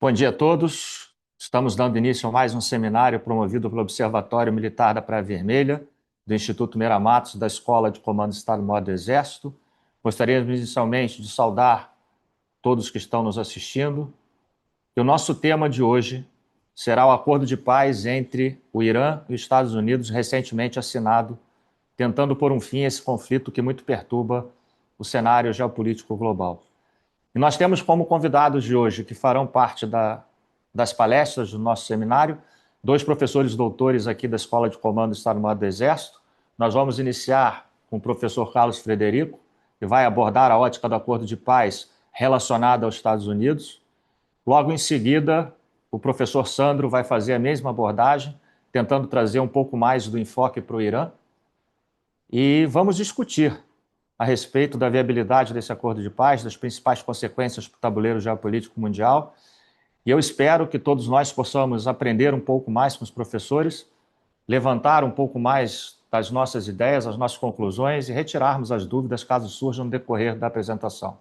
Bom dia a todos. Estamos dando início a mais um seminário promovido pelo Observatório Militar da Praia Vermelha, do Instituto Meira-Matos, da Escola de Comando Estado-Maior do Exército. Gostaríamos inicialmente de saudar todos que estão nos assistindo. E o nosso tema de hoje será o acordo de paz entre o Irã e os Estados Unidos, recentemente assinado, tentando pôr um fim a esse conflito que muito perturba o cenário geopolítico global. E nós temos como convidados de hoje, que farão parte das palestras do nosso seminário, dois professores doutores aqui da Escola de Comando do Estado-Maior do Exército. Nós vamos iniciar com o professor Carlos Frederico, que vai abordar a ótica do acordo de paz relacionada aos Estados Unidos. Logo em seguida, o professor Sandro vai fazer a mesma abordagem, tentando trazer um pouco mais do enfoque para o Irã. E vamos discutir a respeito da viabilidade desse acordo de paz, das principais consequências para o tabuleiro geopolítico mundial. E eu espero que todos nós possamos aprender um pouco mais com os professores, levantar um pouco mais das nossas ideias, as nossas conclusões e retirarmos as dúvidas caso surjam no decorrer da apresentação.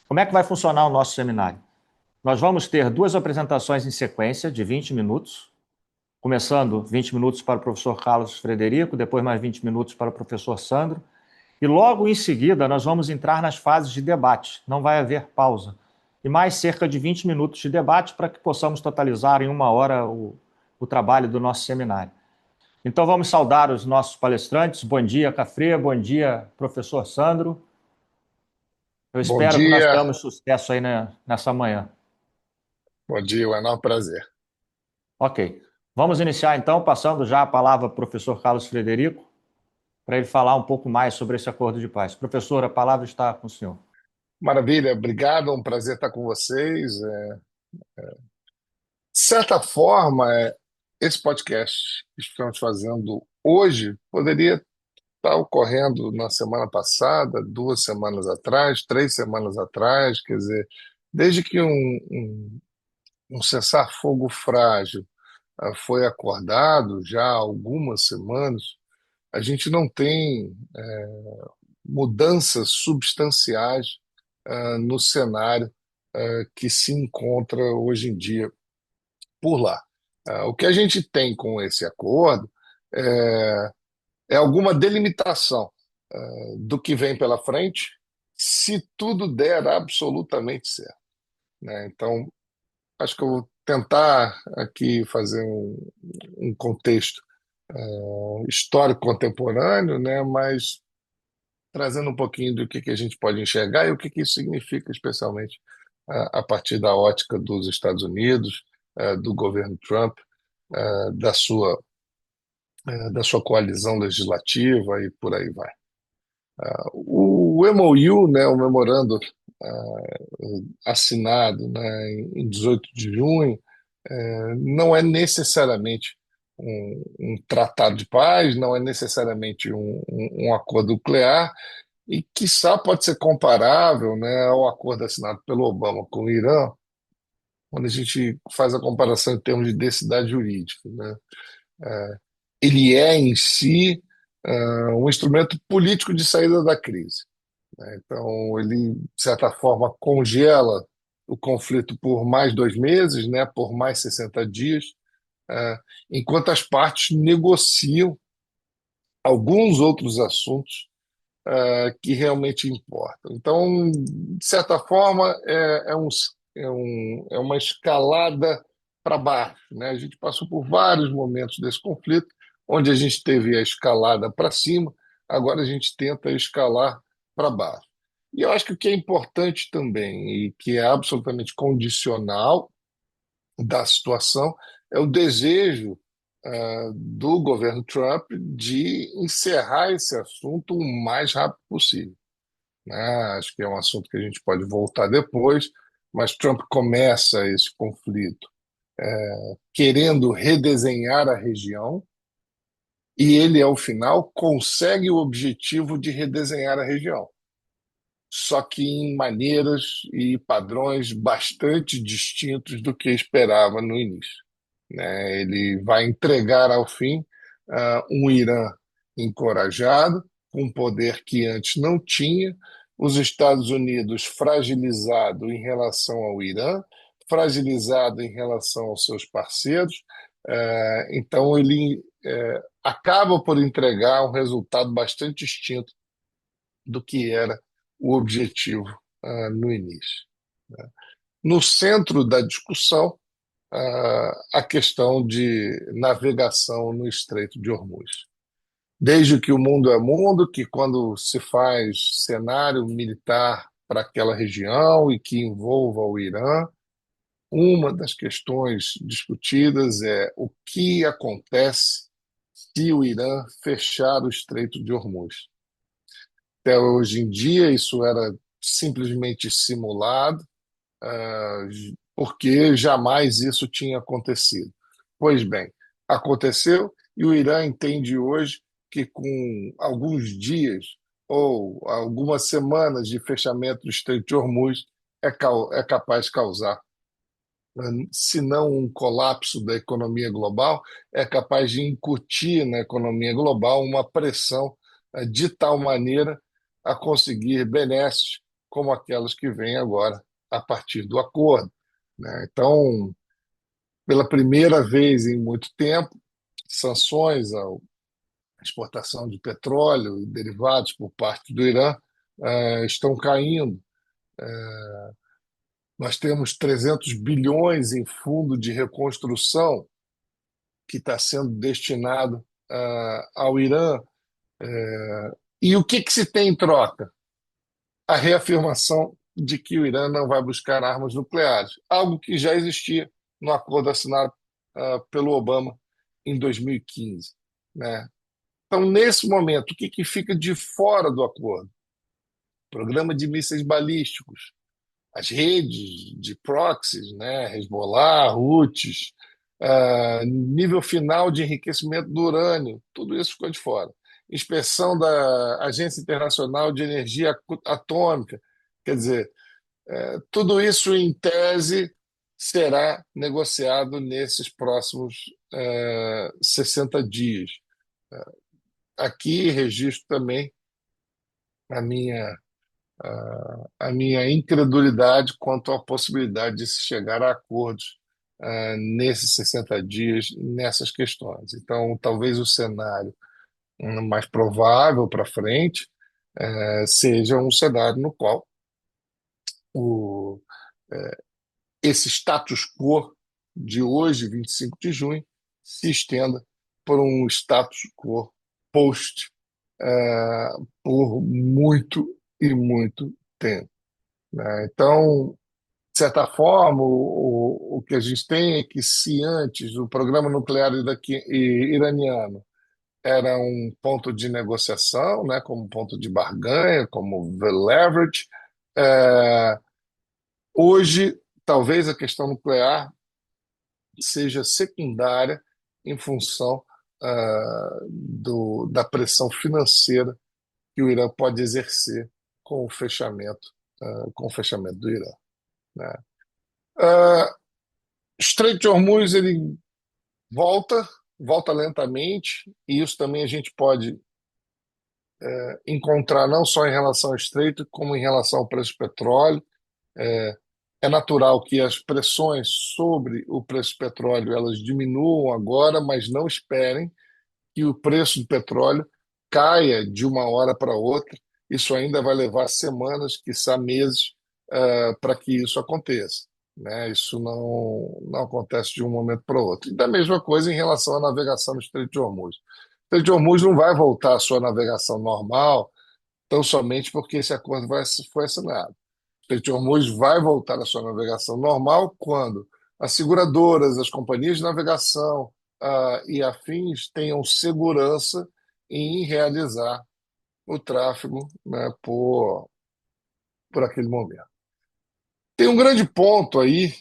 Como é que vai funcionar o nosso seminário? Nós vamos ter duas apresentações em sequência de 20 minutos, começando 20 minutos para o professor Carlos Frederico, depois mais 20 minutos para o professor Sandro, e logo em seguida nós vamos entrar nas fases de debate, não vai haver pausa. E mais cerca de 20 minutos de debate para que possamos totalizar em uma hora o trabalho do nosso seminário. Então vamos saudar os nossos palestrantes. Bom dia, Cafré, bom dia, professor Sandro. Eu Bom espero que nós dia, tenhamos sucesso aí nessa manhã. bom dia, é um enorme prazer. Ok. Vamos iniciar então, passando já a palavra para o professor Carlos Frederico, para ele falar um pouco mais sobre esse acordo de paz. Professor, a palavra está com o senhor. Maravilha, obrigado, é um prazer estar com vocês. De certa forma, esse podcast que estamos fazendo hoje poderia estar ocorrendo na semana passada, 2 semanas atrás, 3 semanas atrás, quer dizer, desde que um cessar-fogo frágil foi acordado, já há algumas semanas, a gente não tem mudanças substanciais no cenário que se encontra hoje em dia por lá. O que a gente tem com esse acordo é, é alguma delimitação do que vem pela frente, se tudo der absolutamente certo, né? Então, acho que eu vou tentar aqui fazer um contexto histórico contemporâneo, né? Mas trazendo um pouquinho do que a gente pode enxergar e o que isso significa, especialmente a partir da ótica dos Estados Unidos, do governo Trump, da sua coalizão legislativa e por aí vai. O MOU, né, o memorando assinado, né, em 18 de junho, não é necessariamente um tratado de paz, não é necessariamente um acordo nuclear, e, quiçá, pode ser comparável, né, ao acordo assinado pelo Obama com o Irã, quando a gente faz a comparação em termos de densidade jurídica, né? Ele é, em si, um instrumento político de saída da crise, né? Então, ele, de certa forma, congela o conflito por mais 2 meses, né, por mais 60 dias, eh, enquanto as partes negociam alguns outros assuntos que realmente importam. Então, de certa forma, é uma escalada para baixo, né? A gente passou por vários momentos desse conflito, onde a gente teve a escalada para cima, agora a gente tenta escalar para baixo. E eu acho que o que é importante também, e que é absolutamente condicional da situação, é o desejo do governo Trump de encerrar esse assunto o mais rápido possível, né? Acho que é um assunto que a gente pode voltar depois, mas Trump começa esse conflito querendo redesenhar a região e ele, ao final, consegue o objetivo de redesenhar a região, só que em maneiras e padrões bastante distintos do que esperava no início, né? Ele vai entregar ao fim um Irã encorajado, com um poder que antes não tinha, os Estados Unidos fragilizado em relação ao Irã, fragilizado em relação aos seus parceiros, então ele acaba por entregar um resultado bastante distinto do que era o objetivo no início. No centro da discussão, a questão de navegação no Estreito de Hormuz. Desde que o mundo é mundo, que quando se faz cenário militar para aquela região e que envolva o Irã, uma das questões discutidas é o que acontece se o Irã fechar o Estreito de Hormuz. Até hoje em dia, isso era simplesmente simulado, porque jamais isso tinha acontecido. Pois bem, aconteceu e o Irã entende hoje que com alguns dias ou algumas semanas de fechamento do Estreito de Hormuz é capaz de causar, se não um colapso da economia global, é capaz de incutir na economia global uma pressão de tal maneira a conseguir benesses como aquelas que vêm agora a partir do acordo, né? Então, pela primeira vez em muito tempo, sanções à exportação de petróleo e derivados por parte do Irã estão caindo. Nós temos 300 bilhões em fundo de reconstrução que está sendo destinado ao Irã. E o que se tem em troca? A reafirmação de que o Irã não vai buscar armas nucleares, algo que já existia no acordo assinado pelo Obama em 2015, né? Então, nesse momento, o que fica de fora do acordo? Programa de mísseis balísticos, as redes de proxies, né? Hezbollah, Houthis, nível final de enriquecimento do urânio, tudo isso ficou de fora. Inspeção da Agência Internacional de Energia Atômica, quer dizer, tudo isso, em tese, será negociado nesses próximos 60 dias. Aqui registro também a minha, a minha incredulidade quanto à possibilidade de se chegar a acordos nesses 60 dias, nessas questões. Então, talvez o cenário mais provável para frente seja um cenário no qual o, esse status quo de hoje, 25 de junho, se estenda por um status quo post por muito e muito tempo, né? Então, de certa forma, o que a gente tem é que se antes o programa nuclear iraniano era um ponto de negociação, né, como ponto de barganha, como leverage, é, hoje talvez a questão nuclear seja secundária em função da pressão financeira que o Irã pode exercer com o fechamento, com o fechamento do Irã, né? Uh, Estreito de Hormuz ele volta, volta lentamente, e isso também a gente pode encontrar não só em relação ao Estreito, como em relação ao preço do petróleo. É natural que as pressões sobre o preço do petróleo elas diminuam agora, mas não esperem que o preço do petróleo caia de uma hora para outra. Isso ainda vai levar semanas, quiçá meses, para que isso aconteça, né? Isso não acontece de um momento para o outro. E da mesma coisa em relação à navegação no Estreito de Hormuz. O Estreito de Hormuz não vai voltar à sua navegação normal tão somente porque esse acordo foi assinado. O Estreito de Hormuz vai voltar à sua navegação normal quando as seguradoras, as companhias de navegação e afins tenham segurança em realizar o tráfego, né, por aquele momento. Tem um grande ponto aí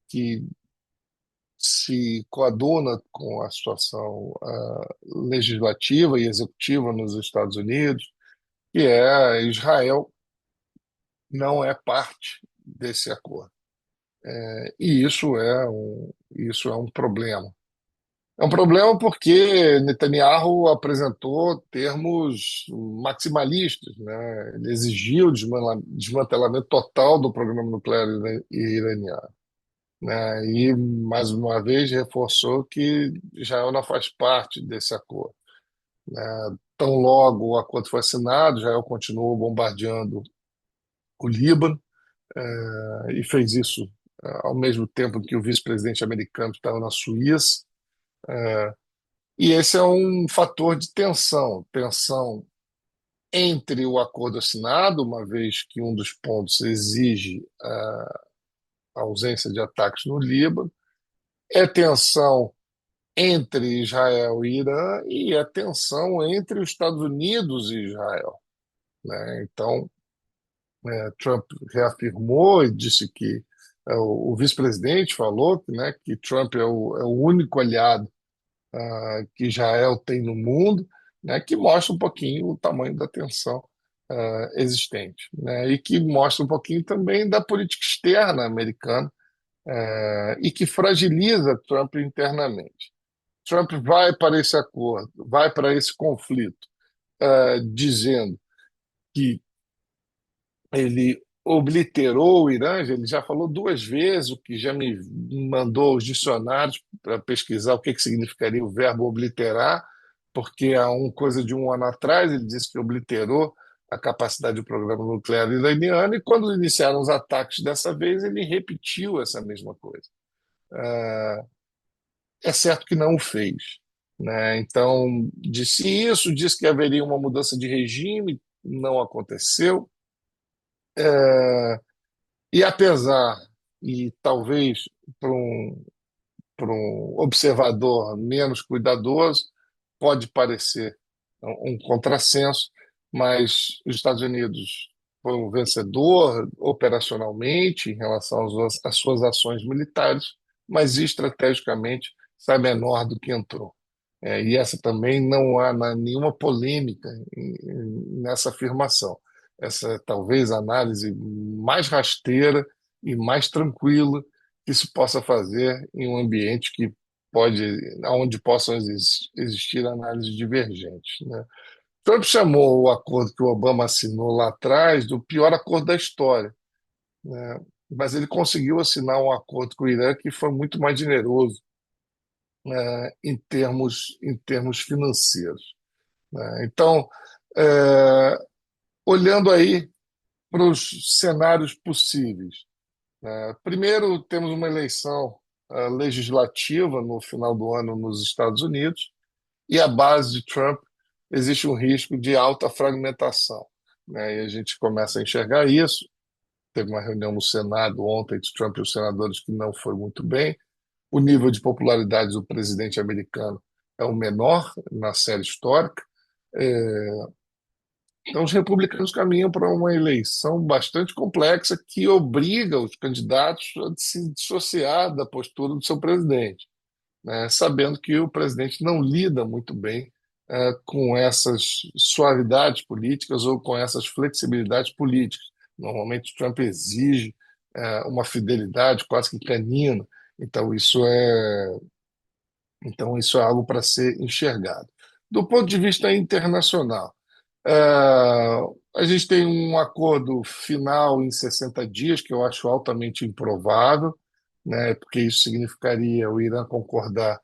que se coaduna com a situação legislativa e executiva nos Estados Unidos, que é Israel não é parte desse acordo. E isso é um problema. É um problema porque Netanyahu apresentou termos maximalistas, né? Ele exigiu o desmantelamento total do programa nuclear iraniano, né? E, mais uma vez, reforçou que Israel não faz parte desse acordo, né? Tão logo o acordo foi assinado, Israel continuou bombardeando o Líbano, e fez isso ao mesmo tempo que o vice-presidente americano estava na Suíça. E esse é um fator de tensão, tensão entre o acordo assinado, uma vez que um dos pontos exige a ausência de ataques no Líbano, é tensão entre Israel e Irã e é tensão entre os Estados Unidos e Israel, né? Então, Trump reafirmou e disse que o vice-presidente falou, né, que Trump é o único aliado que Israel tem no mundo, né, que mostra um pouquinho o tamanho da tensão existente, né, e que mostra um pouquinho também da política externa americana e que fragiliza Trump internamente. Trump vai para esse acordo, vai para esse conflito, dizendo que ele obliterou o Irã, ele já falou duas vezes, o que já me mandou os dicionários para pesquisar o que significaria o verbo obliterar, porque há coisa de um ano atrás ele disse que obliterou a capacidade do programa nuclear iraniano, e quando iniciaram os ataques dessa vez, ele repetiu essa mesma coisa. É certo que não o fez, né? Então, disse isso, disse que haveria uma mudança de regime, não aconteceu. E apesar, e talvez para para um observador menos cuidadoso, pode parecer um contrassenso, mas os Estados Unidos foi um vencedor operacionalmente em relação às suas ações militares, mas estrategicamente sai menor do que entrou. E essa também não há nenhuma polêmica nessa afirmação. Essa é talvez a análise mais rasteira e mais tranquila que se possa fazer em um ambiente onde possam existir análises divergentes, né? Trump chamou o acordo que o Obama assinou lá atrás do pior acordo da história, né? Mas ele conseguiu assinar um acordo com o Irã que foi muito mais generoso, em termos financeiros, né? Então, é, olhando aí para os cenários possíveis, né? Primeiro, temos uma eleição legislativa no final do ano nos Estados Unidos, e a base de Trump existe um risco de alta fragmentação, né? E a gente começa a enxergar isso. Teve uma reunião no Senado ontem de Trump e os senadores que não foi muito bem. O nível de popularidade do presidente americano é o menor na série histórica. É, Então, os republicanos caminham para uma eleição bastante complexa que obriga os candidatos a se dissociar da postura do seu presidente, né? Sabendo que o presidente não lida muito bem com essas suavidades políticas ou com essas flexibilidades políticas. Normalmente, Trump exige uma fidelidade quase que canina, então isso é algo para ser enxergado. Do ponto de vista internacional, a gente tem um acordo final em 60 dias, que eu acho altamente improvável, né, porque isso significaria o Irã concordar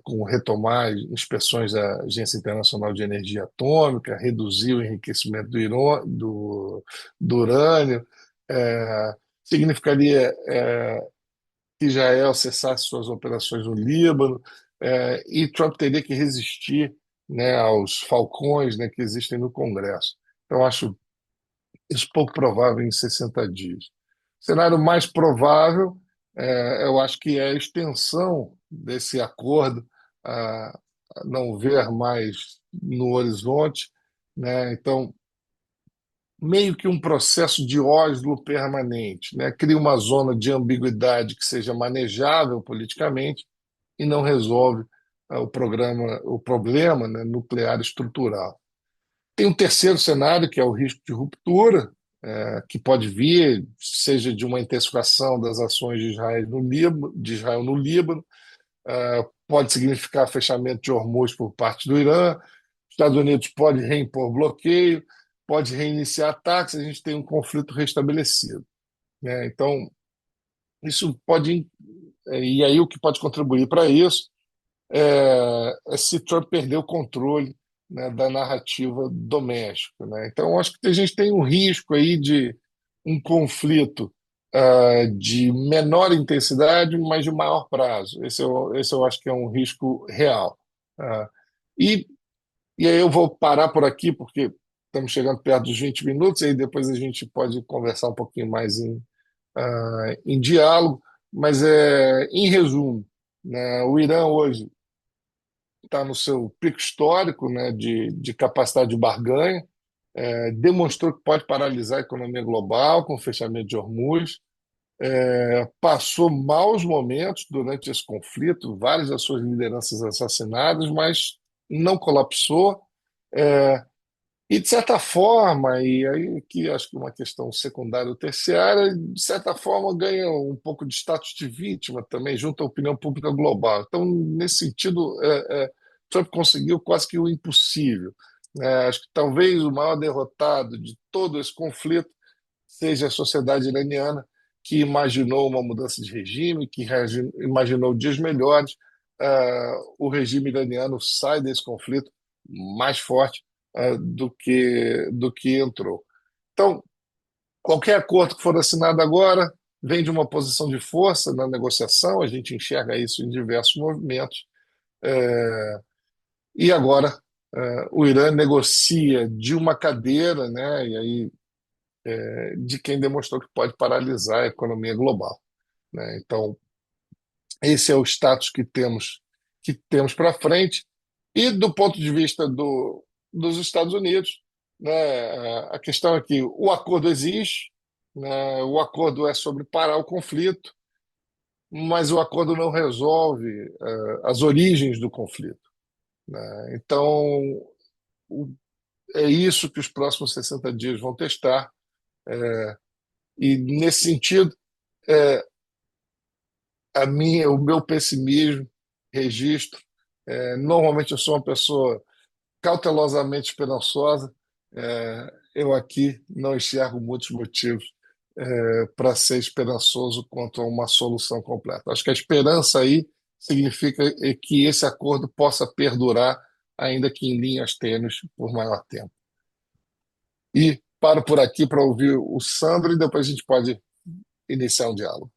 com retomar inspeções da Agência Internacional de Energia Atômica, reduzir o enriquecimento do urânio, significaria que Israel cessasse suas operações no Líbano, e Trump teria que resistir, né, aos falcões, né, que existem no Congresso. Então, acho isso pouco provável em 60 dias. O cenário mais provável, eu acho que é a extensão desse acordo, a não ver mais no horizonte, né? Então, meio que um processo de Oslo permanente, né? Cria uma zona de ambiguidade que seja manejável politicamente e não resolve o problema, né, nuclear estrutural. Tem um terceiro cenário, que é o risco de ruptura, que pode vir, seja de uma intensificação das ações de Israel no Líbano, pode significar fechamento de Hormuz por parte do Irã, Estados Unidos pode reimpor bloqueio, pode reiniciar ataques, a gente tem um conflito restabelecido, né? Então, isso pode. E aí, o que pode contribuir para isso é se Trump perder o controle, né, da narrativa doméstica, né? Então, acho que a gente tem um risco aí de um conflito de menor intensidade, mas de maior prazo. Esse eu acho que é um risco real. Ah, e, e aí eu vou parar por aqui, porque estamos chegando perto dos 20 minutos, e aí depois a gente pode conversar um pouquinho mais em diálogo, mas em resumo, né, o Irã hoje está no seu pico histórico, né, de capacidade de barganha, demonstrou que pode paralisar a economia global com o fechamento de Hormuz, passou maus momentos durante esse conflito, várias das suas lideranças assassinadas, mas não colapsou. É, e, de certa forma, e aí que acho que é uma questão secundária ou terciária, de certa forma ganha um pouco de status de vítima também, junto à opinião pública global. Então, nesse sentido, Trump conseguiu quase que o impossível. Acho que talvez o maior derrotado de todo esse conflito seja a sociedade iraniana, que imaginou uma mudança de regime, que imaginou dias melhores. O regime iraniano sai desse conflito mais forte do que entrou. Então, qualquer acordo que for assinado agora vem de uma posição de força na negociação, a gente enxerga isso em diversos movimentos, e agora o Irã negocia de uma cadeira, né, e aí de quem demonstrou que pode paralisar a economia global, né? Então, esse é o status que temos para frente. E do ponto de vista dos Estados Unidos, né, a questão é que o acordo existe, né, o acordo é sobre parar o conflito, mas o acordo não resolve as origens do conflito, né? Então, o- é isso que os próximos 60 dias vão testar. E, nesse sentido, o meu pessimismo, registro. Normalmente eu sou uma pessoa cautelosamente esperançosa. Eu aqui não enxergo muitos motivos para ser esperançoso quanto a uma solução completa. Acho que a esperança aí significa que esse acordo possa perdurar, ainda que em linhas tênues, por maior tempo. E paro por aqui para ouvir o Sandro e depois a gente pode iniciar um diálogo.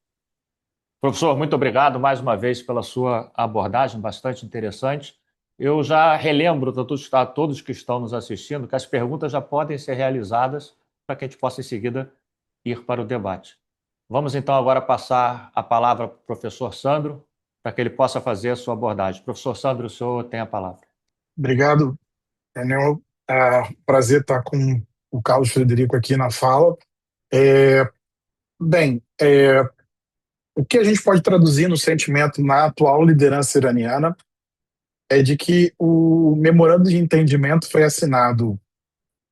Professor, muito obrigado mais uma vez pela sua abordagem, bastante interessante. Eu já relembro a todos que estão nos assistindo que as perguntas já podem ser realizadas para que a gente possa, em seguida, ir para o debate. Vamos então agora passar a palavra para o professor Sandro, para que ele possa fazer a sua abordagem. Professor Sandro, o senhor tem a palavra. Obrigado, Daniel. Prazer estar com o Carlos Frederico aqui na fala. É, bem, o que a gente pode traduzir no sentimento na atual liderança iraniana é de que o memorando de entendimento foi assinado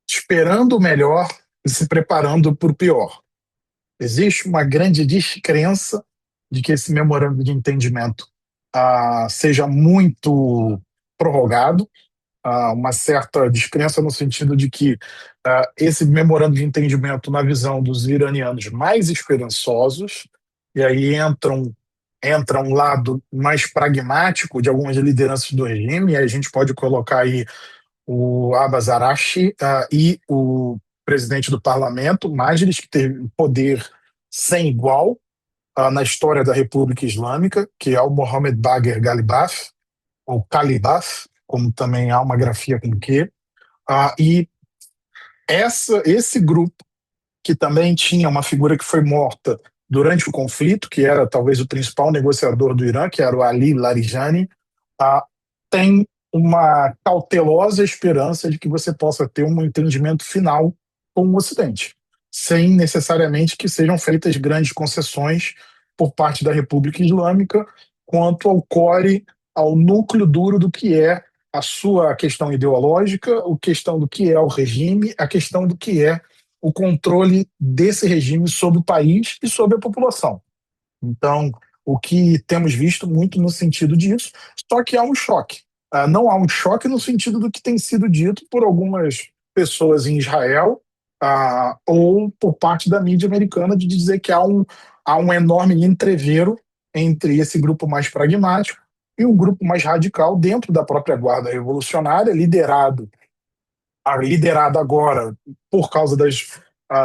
esperando o melhor e se preparando para o pior. Existe uma grande descrença de que esse memorando de entendimento seja muito prorrogado, uma certa descrença no sentido de que esse memorando de entendimento, na visão dos iranianos mais esperançosos, e aí entra um lado mais pragmático de algumas lideranças do regime, e aí a gente pode colocar aí o Abbas Araghchi e o presidente do parlamento, Majlis, que teve poder sem igual na história da República Islâmica, que é o Mohammed Bagher Ghalibaf, ou Calibaf, como também há uma grafia com Q. E esse grupo, que também tinha uma figura que foi morta durante o conflito, que era talvez o principal negociador do Irã, que era o Ali Larijani, tem uma cautelosa esperança de que você possa ter um entendimento final com o Ocidente, sem necessariamente que sejam feitas grandes concessões por parte da República Islâmica quanto ao core, ao núcleo duro do que é a sua questão ideológica, a questão do que é o regime, a questão do que é o controle desse regime sobre o país e sobre a população. Então, o que temos visto muito no sentido disso, só que há um choque. Não há um choque no sentido do que tem sido dito por algumas pessoas em Israel, ou por parte da mídia americana, de dizer que há um enorme entrevero entre esse grupo mais pragmático e um grupo mais radical dentro da própria Guarda Revolucionária, liderada agora por causa das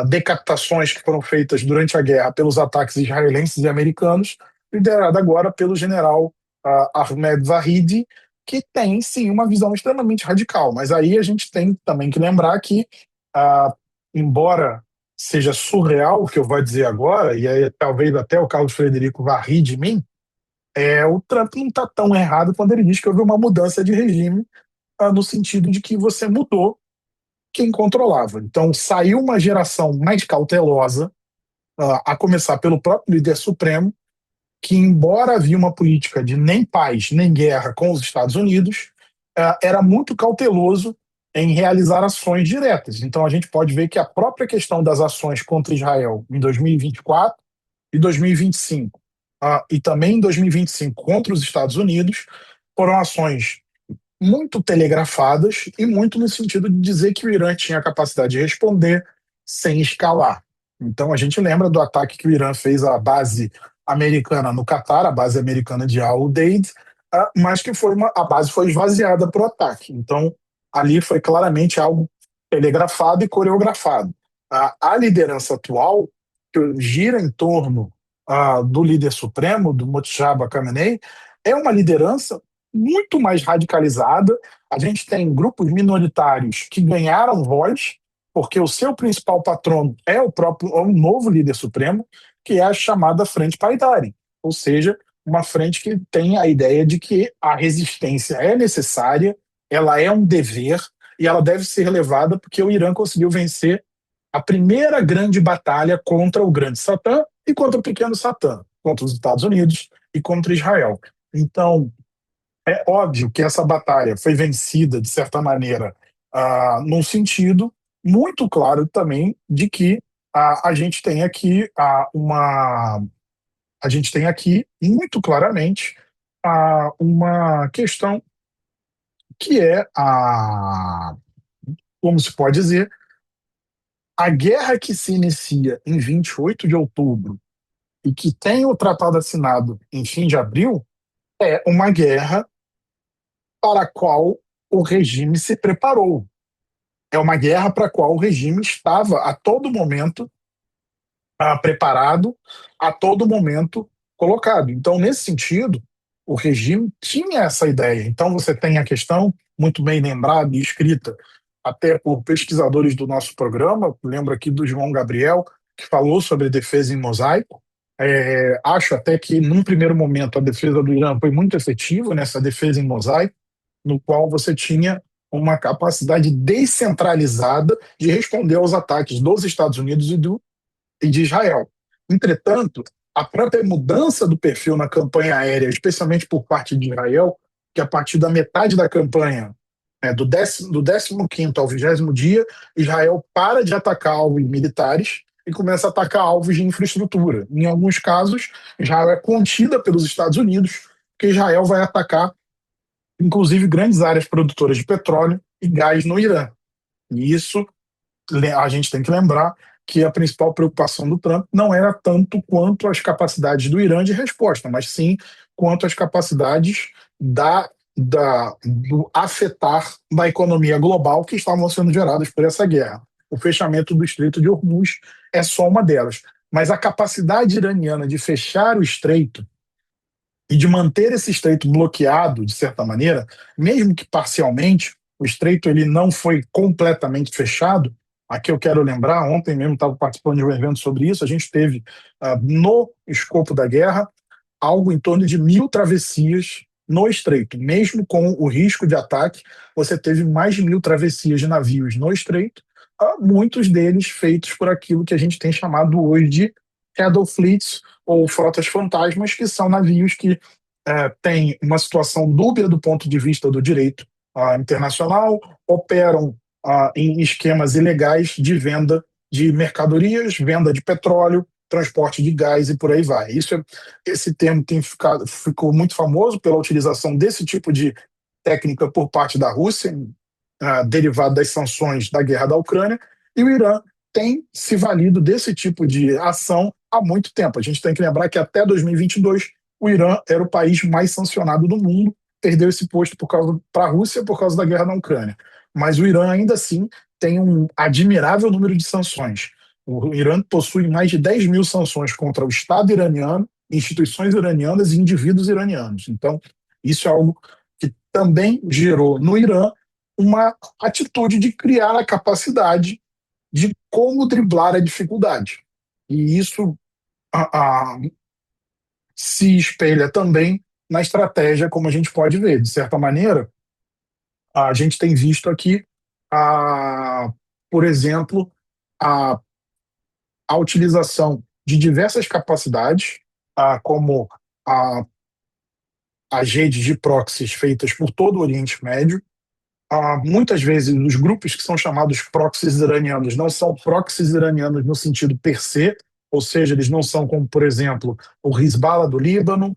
decapitações que foram feitas durante a guerra pelos ataques israelenses e americanos, liderada agora pelo general Ahmed Vahidi, que tem sim uma visão extremamente radical. Mas aí a gente tem também que lembrar que, ah, embora seja surreal o que eu vou dizer agora, e aí talvez até o Carlos Frederico vá rir de mim, o Trump não está tão errado quando ele diz que houve uma mudança de regime, no sentido de que você mudou quem controlava. Então, saiu uma geração mais cautelosa, a começar pelo próprio líder supremo, que, embora havia uma política de nem paz nem guerra com os Estados Unidos, era muito cauteloso em realizar ações diretas. Então, a gente pode ver que a própria questão das ações contra Israel em 2024 e 2025, e também em 2025 contra os Estados Unidos, foram ações muito telegrafadas e muito no sentido de dizer que o Irã tinha a capacidade de responder sem escalar. Então a gente lembra do ataque que o Irã fez à base americana no Catar, a base americana de Al-Udeid, mas que a base foi esvaziada para o ataque. Então ali foi claramente algo telegrafado e coreografado. A liderança atual, que gira em torno do líder supremo, do Mojtaba Khamenei, é uma liderança muito mais radicalizada. A gente tem grupos minoritários que ganharam voz, porque o seu principal patrono é o novo líder supremo, que é a chamada Frente Paidari, ou seja, uma frente que tem a ideia de que a resistência é necessária, ela é um dever e ela deve ser levada porque o Irã conseguiu vencer a primeira grande batalha contra o grande Satã e contra o pequeno Satã, contra os Estados Unidos e contra Israel. Então, é óbvio que essa batalha foi vencida, de certa maneira, num sentido muito claro também de que a gente tem aqui a gente tem aqui muito claramente uma questão que é como se pode dizer, a guerra que se inicia em 28 de outubro e que tem o tratado assinado em fim de abril é uma guerra para a qual o regime se preparou. É uma guerra para a qual o regime estava a todo momento preparado, a todo momento colocado. Então, nesse sentido, o regime tinha essa ideia. Então, você tem a questão, muito bem lembrada e escrita até por pesquisadores do nosso programa, lembro aqui do João Gabriel, que falou sobre a defesa em mosaico. Acho até que, num primeiro momento, a defesa do Irã foi muito efetiva nessa defesa em mosaico, no qual você tinha uma capacidade descentralizada de responder aos ataques dos Estados Unidos e de Israel. Entretanto, a própria mudança do perfil na campanha aérea, especialmente por parte de Israel, que a partir da metade da campanha, do 15º ao 20º dia, Israel para de atacar alvos militares e começa a atacar alvos de infraestrutura. Em alguns casos, Israel é contida pelos Estados Unidos, porque Israel vai atacar inclusive grandes áreas produtoras de petróleo e gás no Irã. E isso a gente tem que lembrar que a principal preocupação do Trump não era tanto quanto as capacidades do Irã de resposta, mas sim quanto as capacidades do afetar da economia global que estavam sendo geradas por essa guerra. O fechamento do Estreito de Hormuz é só uma delas. Mas a capacidade iraniana de fechar o estreito e de manter esse estreito bloqueado, de certa maneira, mesmo que parcialmente, o estreito ele não foi completamente fechado. Aqui eu quero lembrar, ontem mesmo estava participando de um evento sobre isso, a gente teve, no escopo da guerra, algo em torno de 1.000 travessias no estreito. Mesmo com o risco de ataque, você teve mais de 1.000 travessias de navios no estreito, muitos deles feitos por aquilo que a gente tem chamado hoje de shadow fleets, ou frotas fantasmas, que são navios que têm uma situação dúbia do ponto de vista do direito internacional, operam em esquemas ilegais de venda de mercadorias, venda de petróleo, transporte de gás e por aí vai. Esse termo ficou muito famoso pela utilização desse tipo de técnica por parte da Rússia, derivado das sanções da guerra da Ucrânia, e o Irã tem se valido desse tipo de ação há muito tempo. A gente tem que lembrar que até 2022 o Irã era o país mais sancionado do mundo, perdeu esse posto para a Rússia por causa da guerra na Ucrânia. Mas o Irã ainda assim tem um admirável número de sanções. O Irã possui mais de 10 mil sanções contra o Estado iraniano, instituições iranianas e indivíduos iranianos. Então, isso é algo que também gerou no Irã uma atitude de criar a capacidade de como driblar a dificuldade. E isso se espelha também na estratégia, como a gente pode ver. De certa maneira, a gente tem visto aqui, por exemplo, a, a utilização de diversas capacidades, como a, as redes de proxies feitas por todo o Oriente Médio. Muitas vezes, os grupos que são chamados proxies iranianos não são proxies iranianos no sentido per se, ou seja, eles não são como, por exemplo, o Hezbollah do Líbano,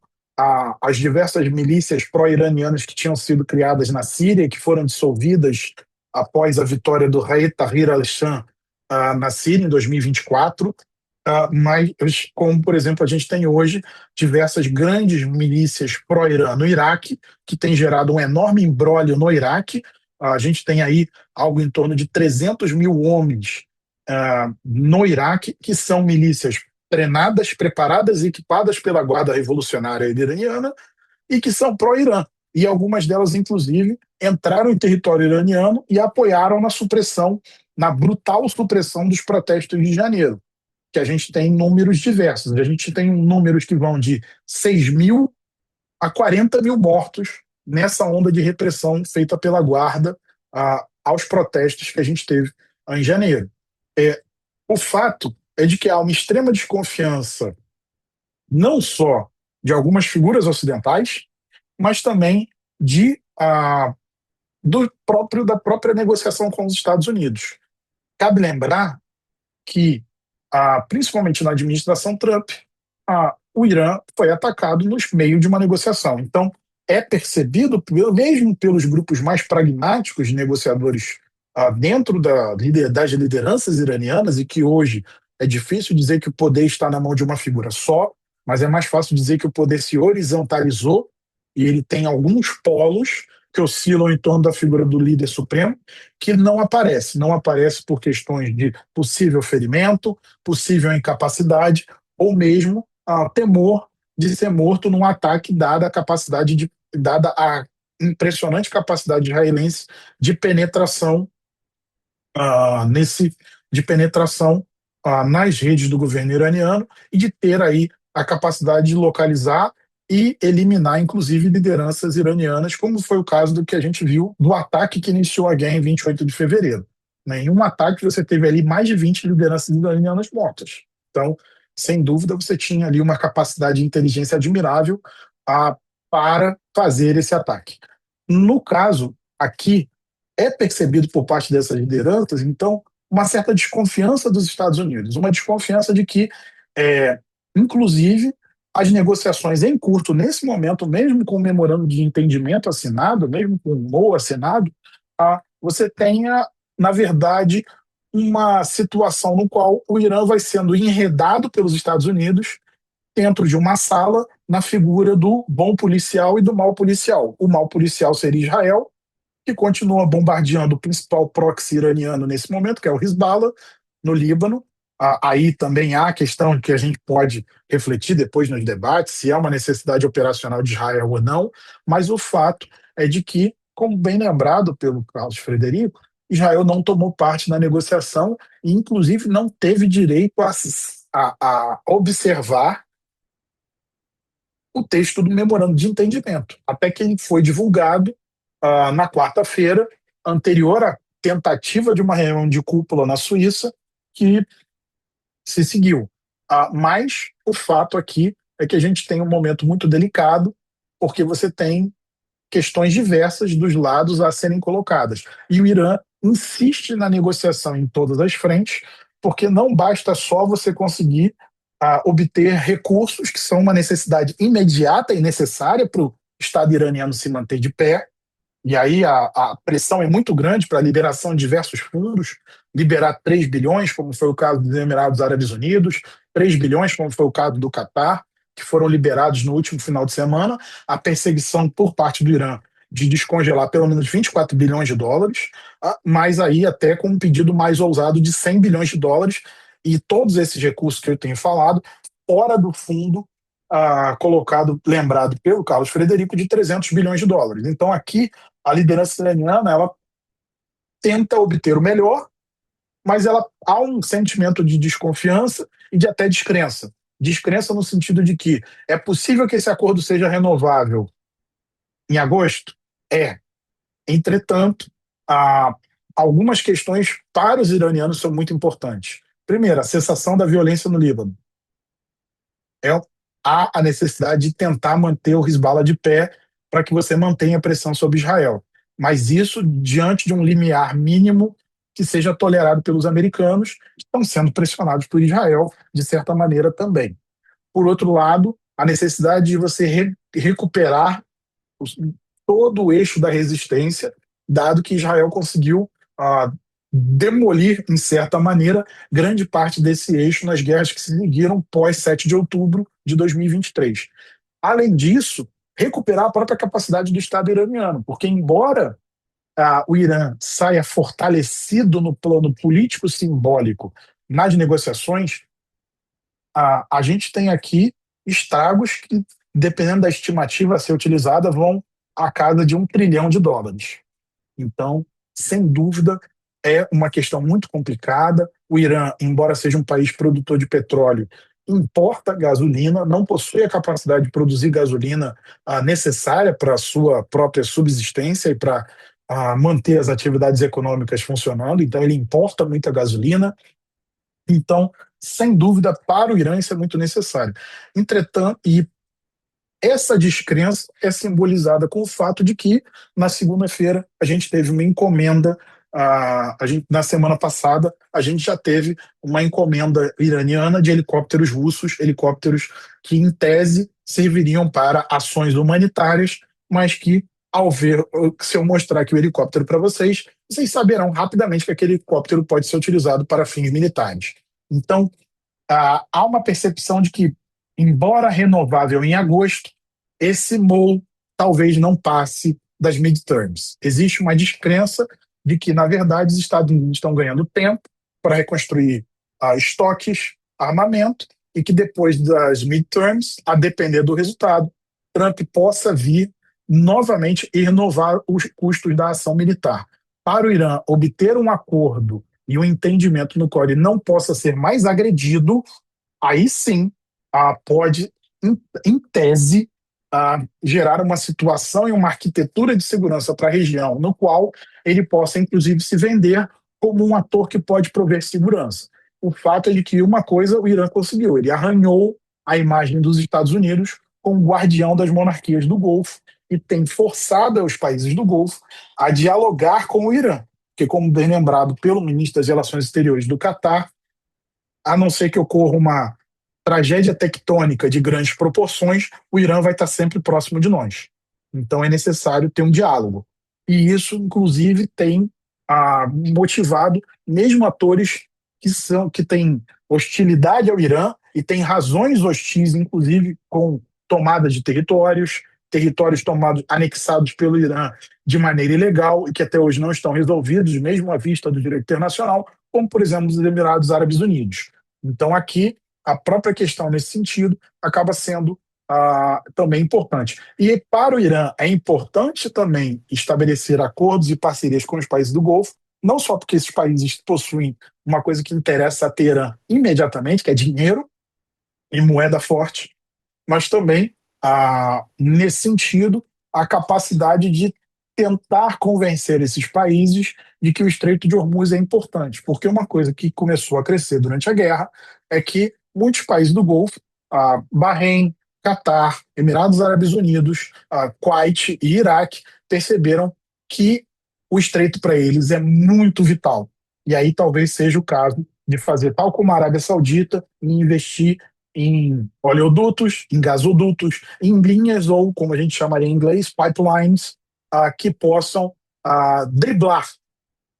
as diversas milícias pró-iranianas que tinham sido criadas na Síria, que foram dissolvidas após a vitória do rei Tahrir al-Sham na Síria em 2024. Mas, como, por exemplo, a gente tem hoje diversas grandes milícias pró-Irã no Iraque, que tem gerado um enorme imbróglio no Iraque. A gente tem aí algo em torno de 300 mil homens no Iraque, que são milícias treinadas, preparadas e equipadas pela Guarda Revolucionária Iraniana e que são pró-Irã. E algumas delas, inclusive, entraram em território iraniano e apoiaram na brutal supressão dos protestos de janeiro, que a gente tem números diversos. A gente tem números que vão de 6 mil a 40 mil mortos nessa onda de repressão feita pela Guarda aos protestos que a gente teve em janeiro. O fato é de que há uma extrema desconfiança não só de algumas figuras ocidentais, mas também da própria negociação com os Estados Unidos. Cabe lembrar que, principalmente na administração Trump, o Irã foi atacado no meio de uma negociação. Então, é percebido, mesmo pelos grupos mais pragmáticos de negociadores dentro das lideranças iranianas, e que hoje é difícil dizer que o poder está na mão de uma figura só, mas é mais fácil dizer que o poder se horizontalizou e ele tem alguns polos que oscilam em torno da figura do líder supremo, que não aparece. Não aparece por questões de possível ferimento, possível incapacidade, ou mesmo temor de ser morto num ataque, dada a impressionante capacidade israelense de penetração nas redes do governo iraniano e de ter aí a capacidade de localizar e eliminar, inclusive, lideranças iranianas, como foi o caso do que a gente viu do ataque que iniciou a guerra em 28 de fevereiro. Em um ataque você teve ali mais de 20 lideranças iranianas mortas. Então, sem dúvida, você tinha ali uma capacidade de inteligência admirável para fazer esse ataque. No caso, aqui, é percebido por parte dessas lideranças, então, uma certa desconfiança dos Estados Unidos, uma desconfiança de que, inclusive, as negociações em curso, nesse momento, mesmo com o memorando de entendimento assinado, mesmo com o MOU assinado, você tenha, na verdade, uma situação no qual o Irã vai sendo enredado pelos Estados Unidos dentro de uma sala na figura do bom policial e do mal policial. O mal policial seria Israel, que continua bombardeando o principal proxy iraniano nesse momento, que é o Hezbollah, no Líbano. Aí também há a questão que a gente pode refletir depois nos debates, se há uma necessidade operacional de Israel ou não, mas o fato é de que, como bem lembrado pelo Carlos Frederico, Israel não tomou parte na negociação e, inclusive, não teve direito a observar o texto do memorando de entendimento, até que ele foi divulgado na quarta-feira, anterior à tentativa de uma reunião de cúpula na Suíça, que se seguiu. Mas o fato aqui é que a gente tem um momento muito delicado, porque você tem questões diversas dos lados a serem colocadas. E o Irã insiste na negociação em todas as frentes, porque não basta só você conseguir obter recursos que são uma necessidade imediata e necessária para o Estado iraniano se manter de pé. E aí a pressão é muito grande para a liberação de diversos fundos, liberar 3 bilhões, como foi o caso dos Emirados Árabes Unidos, 3 bilhões, como foi o caso do Catar, que foram liberados no último final de semana, a perseguição por parte do Irã de descongelar pelo menos 24 bilhões de dólares, mas aí até com um pedido mais ousado de 100 bilhões de dólares, e todos esses recursos que eu tenho falado, fora do fundo colocado, lembrado pelo Carlos Frederico, de 300 bilhões de dólares. Então aqui a liderança iraniana ela tenta obter o melhor, mas há um sentimento de desconfiança e de até descrença. Descrença no sentido de que é possível que esse acordo seja renovável em agosto? É. Entretanto, algumas questões para os iranianos são muito importantes. Primeiro, a cessação da violência no Líbano. Há a necessidade de tentar manter o Hezbollah de pé para que você mantenha a pressão sobre Israel. Mas isso diante de um limiar mínimo que seja tolerado pelos americanos, que estão sendo pressionados por Israel, de certa maneira também. Por outro lado, a necessidade de você recuperar todo o eixo da resistência, dado que Israel conseguiu demolir, em certa maneira, grande parte desse eixo nas guerras que se seguiram pós 7 de outubro de 2023. Além disso, recuperar a própria capacidade do Estado iraniano, porque embora o Irã saia fortalecido no plano político simbólico nas negociações, a gente tem aqui estragos que, dependendo da estimativa a ser utilizada, vão à casa de 1 trilhão de dólares. Então, sem dúvida, é uma questão muito complicada. O Irã, embora seja um país produtor de petróleo, importa gasolina, não possui a capacidade de produzir gasolina necessária para a sua própria subsistência e para manter as atividades econômicas funcionando. Então, ele importa muita gasolina. Então, sem dúvida, para o Irã isso é muito necessário. Entretanto, essa descrença é simbolizada com o fato de que, na segunda-feira, a gente teve uma encomenda. Na semana passada, a gente já teve uma encomenda iraniana de helicópteros russos, helicópteros que, em tese, serviriam para ações humanitárias, mas que, ao ver, se eu mostrar aqui o helicóptero para vocês saberão rapidamente que aquele helicóptero pode ser utilizado para fins militares. Então, há uma percepção de que, embora renovável em agosto, esse MOU talvez não passe das midterms. Existe uma descrença de que, na verdade, os Estados Unidos estão ganhando tempo para reconstruir estoques, armamento, e que depois das midterms, a depender do resultado, Trump possa vir novamente e renovar os custos da ação militar. Para o Irã obter um acordo e um entendimento no qual ele não possa ser mais agredido, aí sim pode, em tese, gerar uma situação e uma arquitetura de segurança para a região, no qual ele possa, inclusive, se vender como um ator que pode prover segurança. O fato é de que uma coisa o Irã conseguiu, ele arranhou a imagem dos Estados Unidos como guardião das monarquias do Golfo e tem forçado os países do Golfo a dialogar com o Irã, porque, como bem lembrado pelo ministro das Relações Exteriores do Catar, a não ser que ocorra uma tragédia tectônica de grandes proporções, o Irã vai estar sempre próximo de nós. Então é necessário ter um diálogo. E isso, inclusive, tem motivado mesmo atores que têm hostilidade ao Irã e têm razões hostis, inclusive com tomada de territórios tomados, anexados pelo Irã de maneira ilegal e que até hoje não estão resolvidos, mesmo à vista do direito internacional, como, por exemplo, os Emirados Árabes Unidos. Então, aqui, a própria questão nesse sentido acaba sendo também importante. E para o Irã é importante também estabelecer acordos e parcerias com os países do Golfo, não só porque esses países possuem uma coisa que interessa a Teherã imediatamente, que é dinheiro e moeda forte, mas também, nesse sentido, a capacidade de tentar convencer esses países de que o Estreito de Hormuz é importante. Porque uma coisa que começou a crescer durante a guerra é que muitos países do Golfo, Bahrein, Catar, Emirados Árabes Unidos, Kuwait e Iraque, perceberam que o Estreito para eles é muito vital. E aí talvez seja o caso de fazer tal como a Arábia Saudita e investir em oleodutos, em gasodutos, em linhas ou, como a gente chamaria em inglês, pipelines, que possam driblar,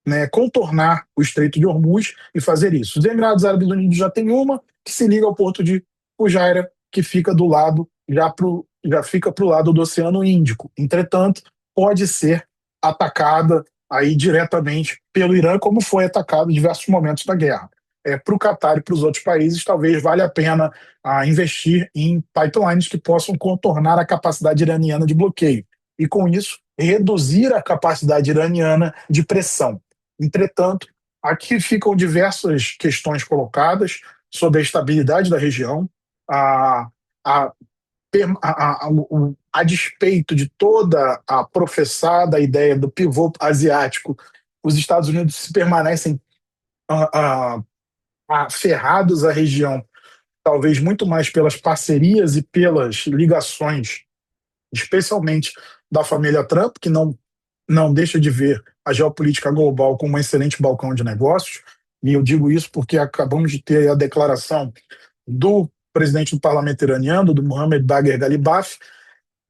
né, contornar o Estreito de Hormuz e fazer isso. Os Emirados Árabes Unidos já tem uma que se liga ao porto de Fujairah, que fica do lado, já fica para o lado do Oceano Índico. Entretanto, pode ser atacada aí diretamente pelo Irã, como foi atacado em diversos momentos da guerra. Para o Catar e para os outros países, talvez valha a pena investir em pipelines que possam contornar a capacidade iraniana de bloqueio e, com isso, reduzir a capacidade iraniana de pressão. Entretanto, aqui ficam diversas questões colocadas sobre a estabilidade da região, a, a, a despeito de toda a professada ideia do pivô asiático. Os Estados Unidos se permanecem aferrados à região, talvez muito mais pelas parcerias e pelas ligações, especialmente da família Trump, que não deixa de ver a geopolítica global como um excelente balcão de negócios. E eu digo isso porque acabamos de ter a declaração do presidente do parlamento iraniano, do Mohammad Bagher Ghalibaf,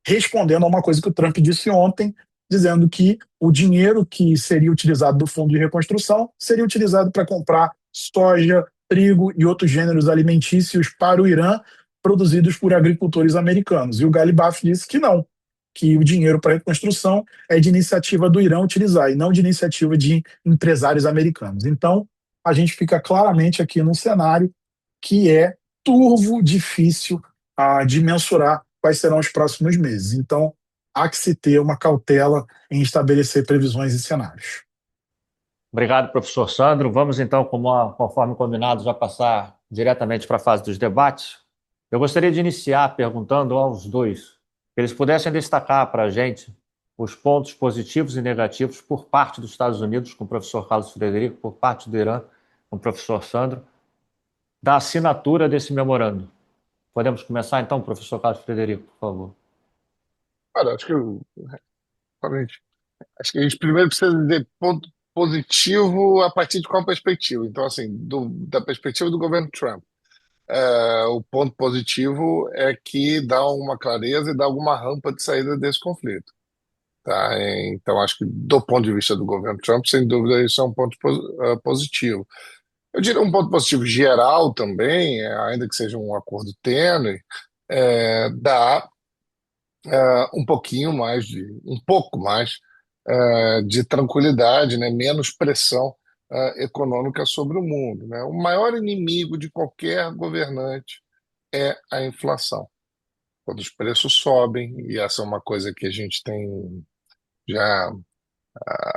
respondendo a uma coisa que o Trump disse ontem, dizendo que o dinheiro que seria utilizado do fundo de reconstrução seria utilizado para comprar soja, trigo e outros gêneros alimentícios para o Irã, produzidos por agricultores americanos. E o Ghalibaf disse que não, que o dinheiro para a reconstrução é de iniciativa do Irã utilizar e não de iniciativa de empresários americanos. Então, a gente fica claramente aqui num cenário que é turvo, difícil de mensurar quais serão os próximos meses. Então, há que se ter uma cautela em estabelecer previsões e cenários. Obrigado, professor Sandro. Vamos, então, conforme combinado, já passar diretamente para a fase dos debates. Eu gostaria de iniciar perguntando aos dois que eles pudessem destacar para a gente os pontos positivos e negativos por parte dos Estados Unidos, com o professor Carlos Frederico, por parte do Irã, com o professor Sandro, da assinatura desse memorando. Podemos começar, então, professor Carlos Frederico, por favor. Cara, acho que a gente primeiro precisa dizer ponto positivo a partir de qual perspectiva. Então, assim, da perspectiva do governo Trump, o ponto positivo é que dá uma clareza e dá alguma rampa de saída desse conflito. Tá? Então, acho que do ponto de vista do governo Trump, sem dúvida, isso é um ponto positivo. Eu diria um ponto positivo geral também, ainda que seja um acordo tênue, dá um pouco mais de tranquilidade, né, menos pressão econômica sobre o mundo, né? O maior inimigo de qualquer governante é a inflação. Quando os preços sobem, e essa é uma coisa que a gente tem já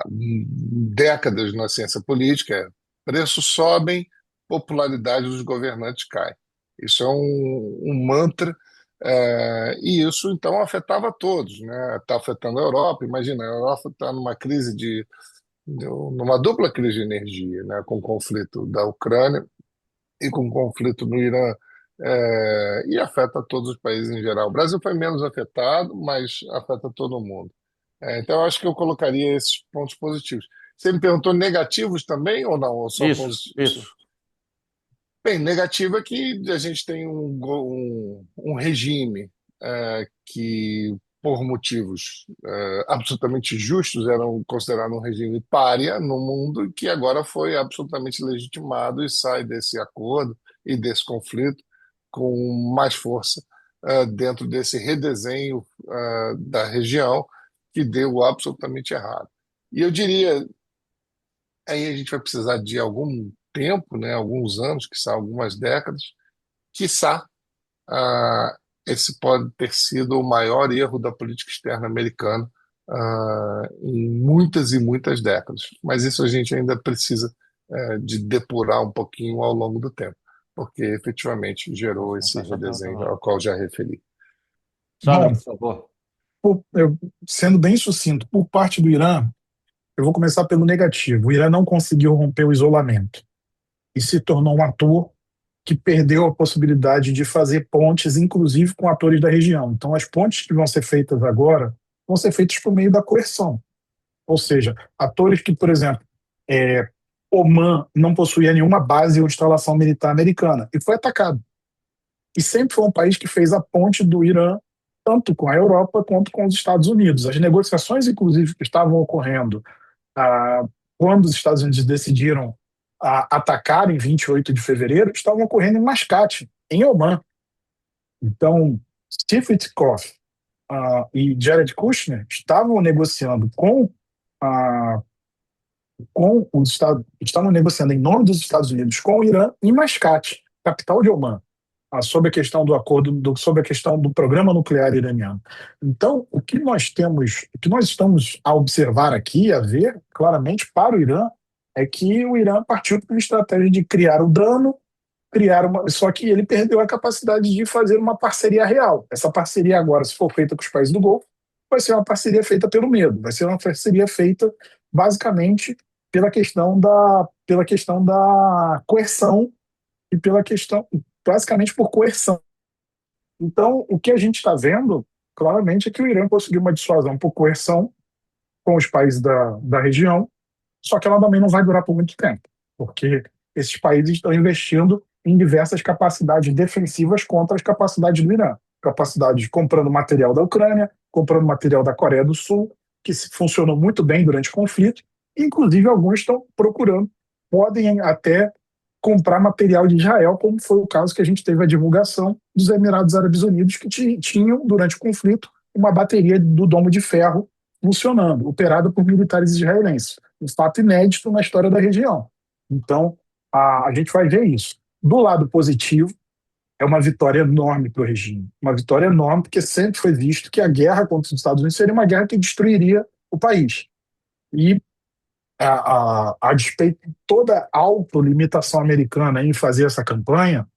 décadas na ciência política, preços sobem, popularidade dos governantes cai. Isso é um mantra, e isso então afetava todos, né? Está afetando a Europa. Imagina, a Europa está numa dupla crise de energia, né? Com o conflito da Ucrânia e com o conflito no Irã, e afeta todos os países em geral. O Brasil foi menos afetado, mas afeta todo mundo. Então, eu acho que eu colocaria esses pontos positivos. Você me perguntou negativos também ou não? Ou só positivos? Isso. Bem, negativo é que a gente tem um regime que, por motivos absolutamente justos, era considerado um regime pária no mundo e que agora foi absolutamente legitimado e sai desse acordo e desse conflito com mais força dentro desse redesenho da região que deu absolutamente errado. E eu diria, aí a gente vai precisar de algum tempo, né, alguns anos, quiçá algumas décadas, quiçá esse pode ter sido o maior erro da política externa americana em muitas e muitas décadas. Mas isso a gente ainda precisa de depurar um pouquinho ao longo do tempo, porque efetivamente gerou esse redesenho ao qual já referi. Sandra, Bom, por favor. sendo bem sucinto, por parte do Irã, eu vou começar pelo negativo. O Irã não conseguiu romper o isolamento e se tornou um ator que perdeu a possibilidade de fazer pontes, inclusive com atores da região. Então, as pontes que vão ser feitas agora vão ser feitas por meio da coerção. Ou seja, atores que, por exemplo, Omã não possuía nenhuma base ou instalação militar americana e foi atacado. e sempre foi um país que fez a ponte do Irã tanto com a Europa quanto com os Estados Unidos. As negociações, inclusive, que estavam ocorrendo ah, quando os Estados Unidos decidiram atacar em 28 de fevereiro, estavam ocorrendo em Mascate, em Omã. Então, Steve Witkoff e Jared Kushner estavam negociando ah, com os Estados, estavam negociando em nome dos Estados Unidos com o Irã em Mascate, capital de Omã, sobre a questão do acordo, sobre a questão do programa nuclear iraniano. Então, o que nós temos, o que nós estamos a observar aqui, a ver claramente para o Irã, é que o Irã partiu para uma estratégia de criar o dano, só que ele perdeu a capacidade de fazer uma parceria real. Essa parceria agora, se for feita com os países do Golfo, vai ser uma parceria feita pelo medo, vai ser uma parceria feita basicamente pela questão da coerção e pela questão, basicamente por coerção. Então, o que a gente está vendo, claramente, é que o Irã conseguiu uma dissuasão por coerção com os países da região, só que ela também não vai durar por muito tempo, porque esses países estão investindo em diversas capacidades defensivas contra as capacidades do Irã. Capacidade de comprando material da Ucrânia, comprando material da Coreia do Sul, que funcionou muito bem durante o conflito. Inclusive, alguns estão procurando, podem até comprar material de Israel, como foi o caso que a gente teve a divulgação dos Emirados Árabes Unidos, que tinham, durante o conflito, uma bateria do domo de ferro funcionando, operada por militares israelenses. Um fato inédito na história da região. Então, a gente vai ver isso. Do lado positivo, é uma vitória enorme para o regime. Uma vitória enorme, porque sempre foi visto que a guerra contra os Estados Unidos seria uma guerra que destruiria o país. E a despeito de toda a autolimitação americana em fazer essa campanha,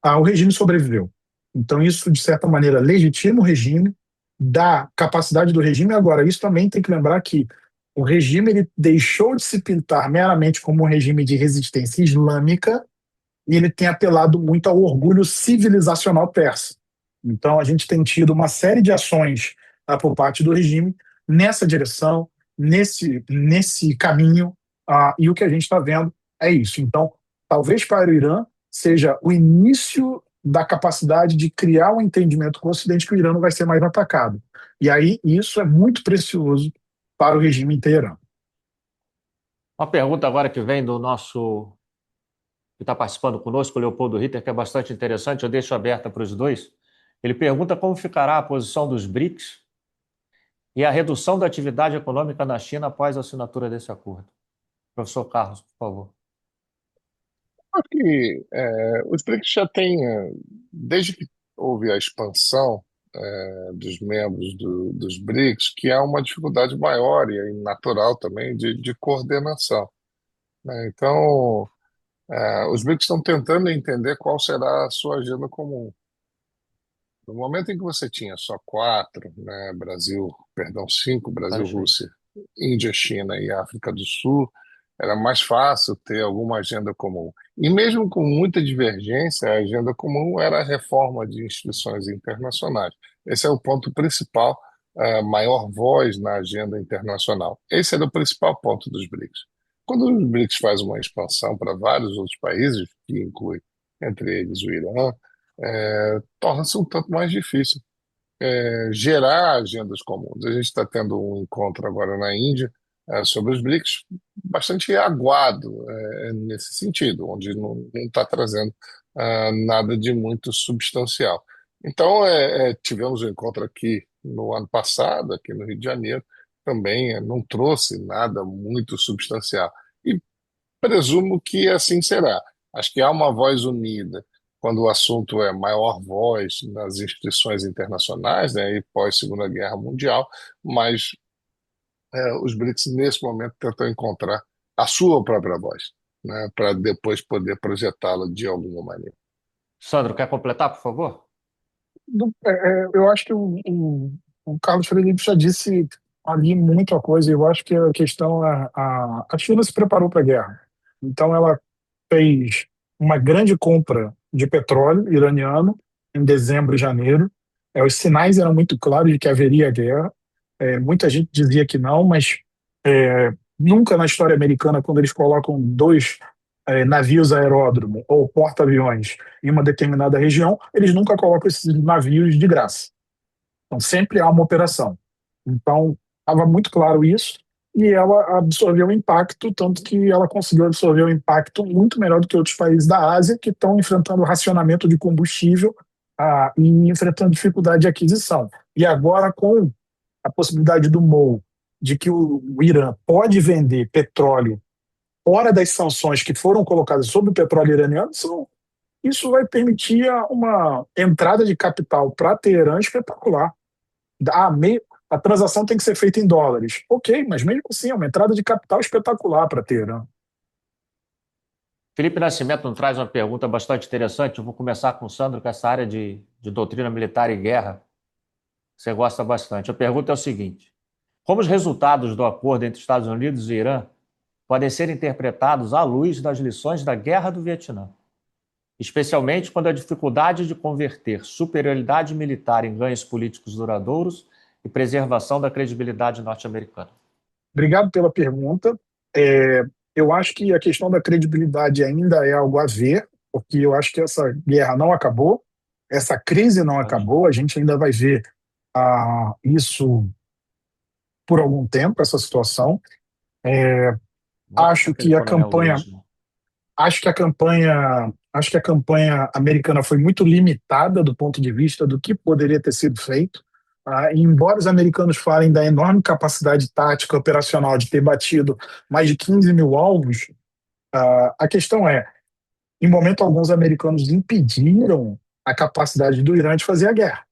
o regime sobreviveu. Então, isso, de certa maneira, legitima o regime, dá capacidade do regime. Agora, isso também tem que lembrar que o regime ele deixou de se pintar meramente como um regime de resistência islâmica e ele tem apelado muito ao orgulho civilizacional persa. Então, a gente tem tido uma série de ações por parte do regime nessa direção, nesse caminho, e o que a gente está vendo é isso. Então, talvez para o Irã seja o início da capacidade de criar um entendimento com o Ocidente que o Irã não vai ser mais atacado. E aí, isso é muito precioso para o regime em Teherã. Uma pergunta agora que vem do nosso que está participando conosco, o Leopoldo Ritter, que é bastante interessante, eu deixo aberta para os dois. Ele pergunta como ficará a posição dos BRICS e a redução da atividade econômica na China após a assinatura desse acordo. Professor Carlos, por favor. Acho que os BRICS já têm, desde que houve a expansão dos membros dos BRICS, que há uma dificuldade maior e natural também de coordenação, né? Então, os BRICS estão tentando entender qual será a sua agenda comum. No momento em que você tinha só quatro, né, cinco, Brasil, Rússia, Índia, China e África do Sul, era mais fácil ter alguma agenda comum. E mesmo com muita divergência, a agenda comum era a reforma de instituições internacionais. Esse é o ponto principal, a maior voz na agenda internacional. Esse era o principal ponto dos BRICS. Quando os BRICS faz uma expansão para vários outros países, que inclui entre eles o Irã, torna-se um tanto mais difícil gerar agendas comuns. A gente está tendo um encontro agora na Índia sobre os BRICS, bastante aguado nesse sentido, onde não está trazendo nada de muito substancial. Então, tivemos um encontro aqui no ano passado, aqui no Rio de Janeiro, também não trouxe nada muito substancial. E presumo que assim será. Acho que há uma voz unida quando o assunto é maior voz nas instituições internacionais, né, e pós-Segunda Guerra Mundial, mas os BRICS, nesse momento, tentam encontrar a sua própria voz, né, para depois poder projetá-la de alguma maneira. Sandro, quer completar, por favor? Eu acho que o Carlos Frederico já disse ali muita coisa. Eu acho que a questão a China se preparou para a guerra. Então ela fez uma grande compra de petróleo iraniano em dezembro e janeiro. Os sinais eram muito claros de que haveria guerra. Muita gente dizia que não, mas nunca na história americana, quando eles colocam dois navios aeródromo ou porta-aviões em uma determinada região, eles nunca colocam esses navios de graça. Então, sempre há uma operação. Então, estava muito claro isso, e ela absorveu o impacto, tanto que ela conseguiu absorver o impacto muito melhor do que outros países da Ásia, que estão enfrentando racionamento de combustível e enfrentando dificuldade de aquisição. E agora, com a possibilidade do MOU, de que o Irã pode vender petróleo fora das sanções que foram colocadas sobre o petróleo iraniano, isso vai permitir uma entrada de capital para Teherã espetacular. A transação tem que ser feita em dólares. Ok, mas mesmo assim é uma entrada de capital espetacular para Teherã. Felipe Nascimento nos traz uma pergunta bastante interessante. Eu vou começar com o Sandro, com essa área de doutrina militar e guerra. Você gosta bastante. A pergunta é o seguinte: como os resultados do acordo entre Estados Unidos e Irã podem ser interpretados à luz das lições da Guerra do Vietnã, especialmente quando a dificuldade de converter superioridade militar em ganhos políticos duradouros e preservação da credibilidade norte-americana? Obrigado pela pergunta. É, eu acho que a questão da credibilidade ainda é algo a ver, porque eu acho que essa guerra não acabou, essa crise não acabou, a gente ainda vai ver isso por algum tempo, essa situação. É, Volta com acho aquele que a coronel campanha Luiz, né? Acho que a campanha americana foi muito limitada do ponto de vista do que poderia ter sido feito. E embora os americanos falem da enorme capacidade tática operacional de ter batido mais de 15 mil alvos, a questão é, em momento algum, os americanos impediram a capacidade do Irã de fazer a guerra.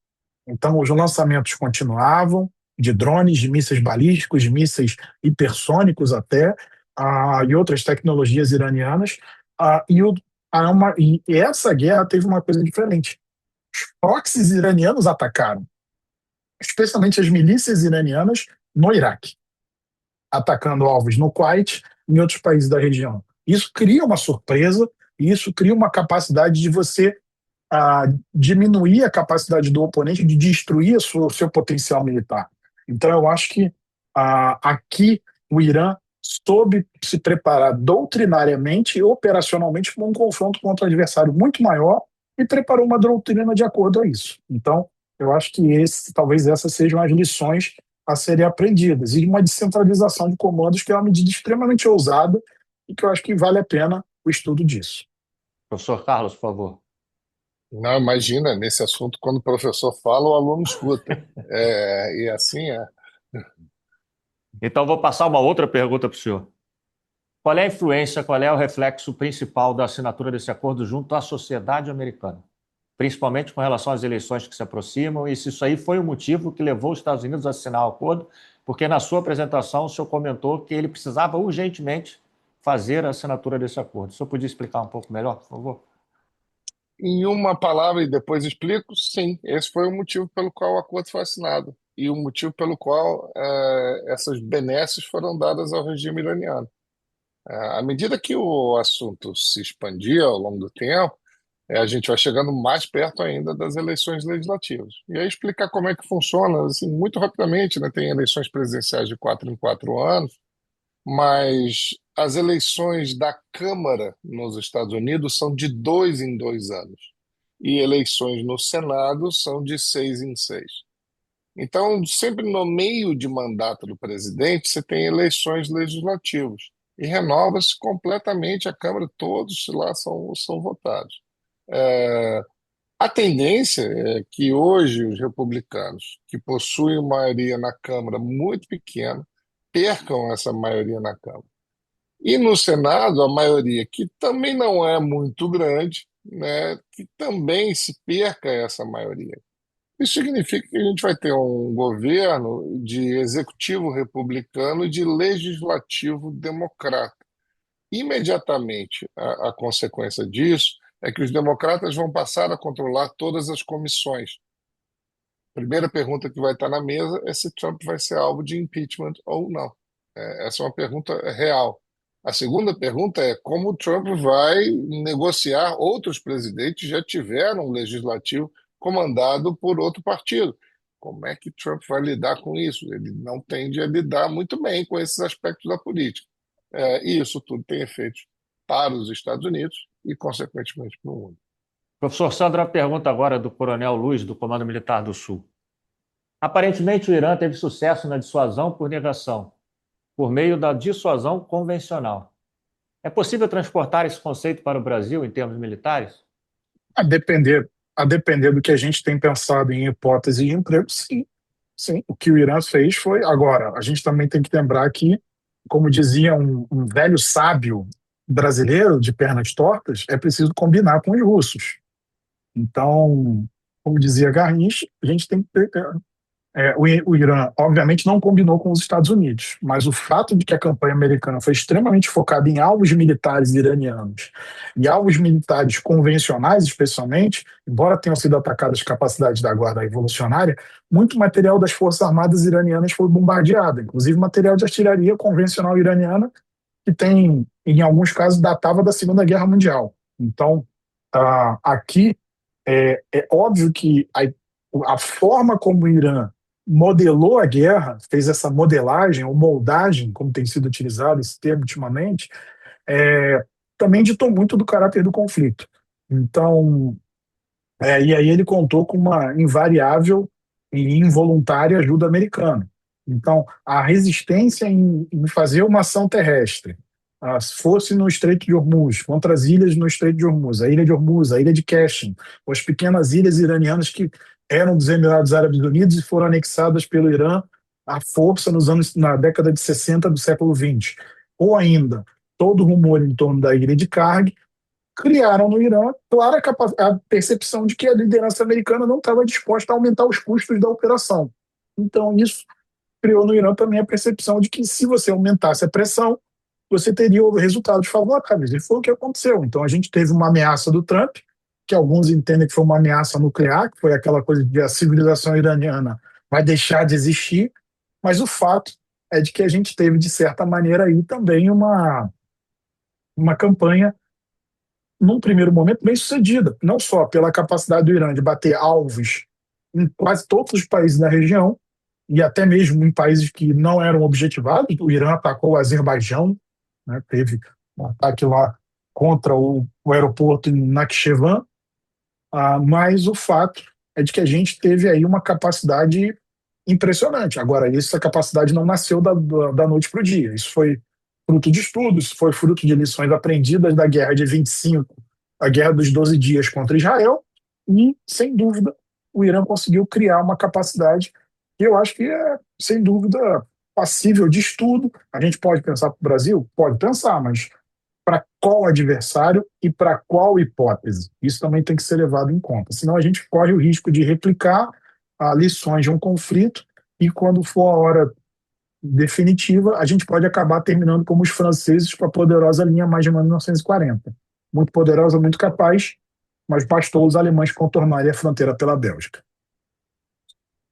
Então, os lançamentos continuavam, de drones, de mísseis balísticos, de mísseis hipersônicos até, e outras tecnologias iranianas. Ah, e, o- e essa guerra teve uma coisa diferente. Proxies iranianos atacaram, especialmente as milícias iranianas no Iraque, atacando alvos no Kuwait e em outros países da região. Isso cria uma surpresa, e isso cria uma capacidade de você a diminuir a capacidade do oponente de destruir o seu potencial militar. Então, eu acho que aqui o Irã soube se preparar doutrinariamente e operacionalmente para um confronto contra um adversário muito maior e preparou uma doutrina de acordo a isso. Então, eu acho que talvez essas sejam as lições a serem aprendidas e uma descentralização de comandos que é uma medida extremamente ousada e que eu acho que vale a pena o estudo disso. Professor Carlos, por favor. Não, imagina, nesse assunto, quando o professor fala, o aluno escuta. E assim é. Então, vou passar uma outra pergunta para o senhor. Qual é a influência, qual é o reflexo principal da assinatura desse acordo junto à sociedade americana? Principalmente com relação às eleições que se aproximam, e se isso aí foi o motivo que levou os Estados Unidos a assinar o acordo, porque na sua apresentação o senhor comentou que ele precisava urgentemente fazer a assinatura desse acordo. O senhor podia explicar um pouco melhor, por favor? Em uma palavra, e depois explico, sim, esse foi o motivo pelo qual o acordo foi assinado e o motivo pelo qual essas benesses foram dadas ao regime iraniano. À medida que o assunto se expandia ao longo do tempo, a gente vai chegando mais perto ainda das eleições legislativas. E aí explicar como é que funciona, assim, muito rapidamente, né? Tem eleições presidenciais de 4 em 4 anos, mas as eleições da Câmara nos Estados Unidos são de 2 em 2 anos. E eleições no Senado são de 6 em 6. Então, sempre no meio de mandato do presidente, você tem eleições legislativas. E renova-se completamente a Câmara, todos lá são votados. É, a tendência é que hoje os republicanos, que possuem maioria na Câmara muito pequena, percam essa maioria na Câmara. E no Senado, a maioria, que também não é muito grande, né, que também se perca essa maioria. Isso significa que a gente vai ter um governo de executivo republicano e de legislativo democrata. Imediatamente, a consequência disso é que os democratas vão passar a controlar todas as comissões. A primeira pergunta que vai estar na mesa é se Trump vai ser alvo de impeachment ou não. Essa é uma pergunta real. A segunda pergunta é como o Trump vai negociar. Outros presidentes já tiveram um legislativo comandado por outro partido. Como é que Trump vai lidar com isso? Ele não tende a lidar muito bem com esses aspectos da política. E isso tudo tem efeitos para os Estados Unidos e, consequentemente, para o mundo. Professor Sandro, a pergunta agora do Coronel Luiz, do Comando Militar do Sul. Aparentemente, o Irã teve sucesso na dissuasão por negação, por meio da dissuasão convencional. É possível transportar esse conceito para o Brasil em termos militares? A depender, a depender do que a gente tem pensado em hipótese de emprego, sim. Sim, o que o Irã fez foi. Agora, a gente também tem que lembrar que, como dizia um velho sábio brasileiro de pernas tortas, é preciso combinar com os russos. Então, como dizia Garrincha, a gente tem que ter, o Irã, obviamente, não combinou com os Estados Unidos, mas o fato de que a campanha americana foi extremamente focada em alvos militares iranianos e alvos militares convencionais, especialmente, embora tenham sido atacadas as capacidades da Guarda Revolucionária, muito material das Forças Armadas iranianas foi bombardeado, inclusive material de artilharia convencional iraniana, que tem, em alguns casos, datava da Segunda Guerra Mundial. Então, aqui é óbvio que a forma como o Irã modelou a guerra, fez essa modelagem ou moldagem, como tem sido utilizado esse termo ultimamente, também ditou muito do caráter do conflito. Então, e aí ele contou com uma invariável e involuntária ajuda americana. Então, a resistência em fazer uma ação terrestre, se fosse no Estreito de Hormuz, contra as ilhas no Estreito de Hormuz, a ilha de Hormuz, a ilha de Qashem, ou as pequenas ilhas iranianas que eram dos Emirados Árabes Unidos e foram anexadas pelo Irã à força na década de 60 do século XX. Ou ainda, todo o rumor em torno da ilha de Karg, criaram no Irã clara a percepção de que a liderança americana não estava disposta a aumentar os custos da operação. Então, isso criou no Irã também a percepção de que se você aumentasse a pressão, você teria resultados favoráveis. E foi o que aconteceu. Então, a gente teve uma ameaça do Trump, que alguns entendem que foi uma ameaça nuclear, que foi aquela coisa de a civilização iraniana vai deixar de existir, mas o fato é de que a gente teve, de certa maneira, aí também uma campanha num primeiro momento, bem sucedida, não só pela capacidade do Irã de bater alvos em quase todos os países da região, e até mesmo em países que não eram objetivados. O Irã atacou o Azerbaijão, né, teve um ataque lá contra o aeroporto em Nakhchivan, mas o fato é de que a gente teve aí uma capacidade impressionante. Agora, essa capacidade não nasceu da noite para o dia. Isso foi fruto de estudos, foi fruto de lições aprendidas da Guerra de 25, a Guerra dos 12 Dias contra Israel, e, sem dúvida, o Irã conseguiu criar uma capacidade que eu acho que é, sem dúvida, passível de estudo. A gente pode pensar para o Brasil? Pode pensar, mas para qual adversário e para qual hipótese? Isso também tem que ser levado em conta. Senão a gente corre o risco de replicar lições de um conflito e, quando for a hora definitiva, a gente pode acabar terminando como os franceses com a poderosa linha mais de 1940. Muito poderosa, muito capaz, mas bastou os alemães contornarem a fronteira pela Bélgica.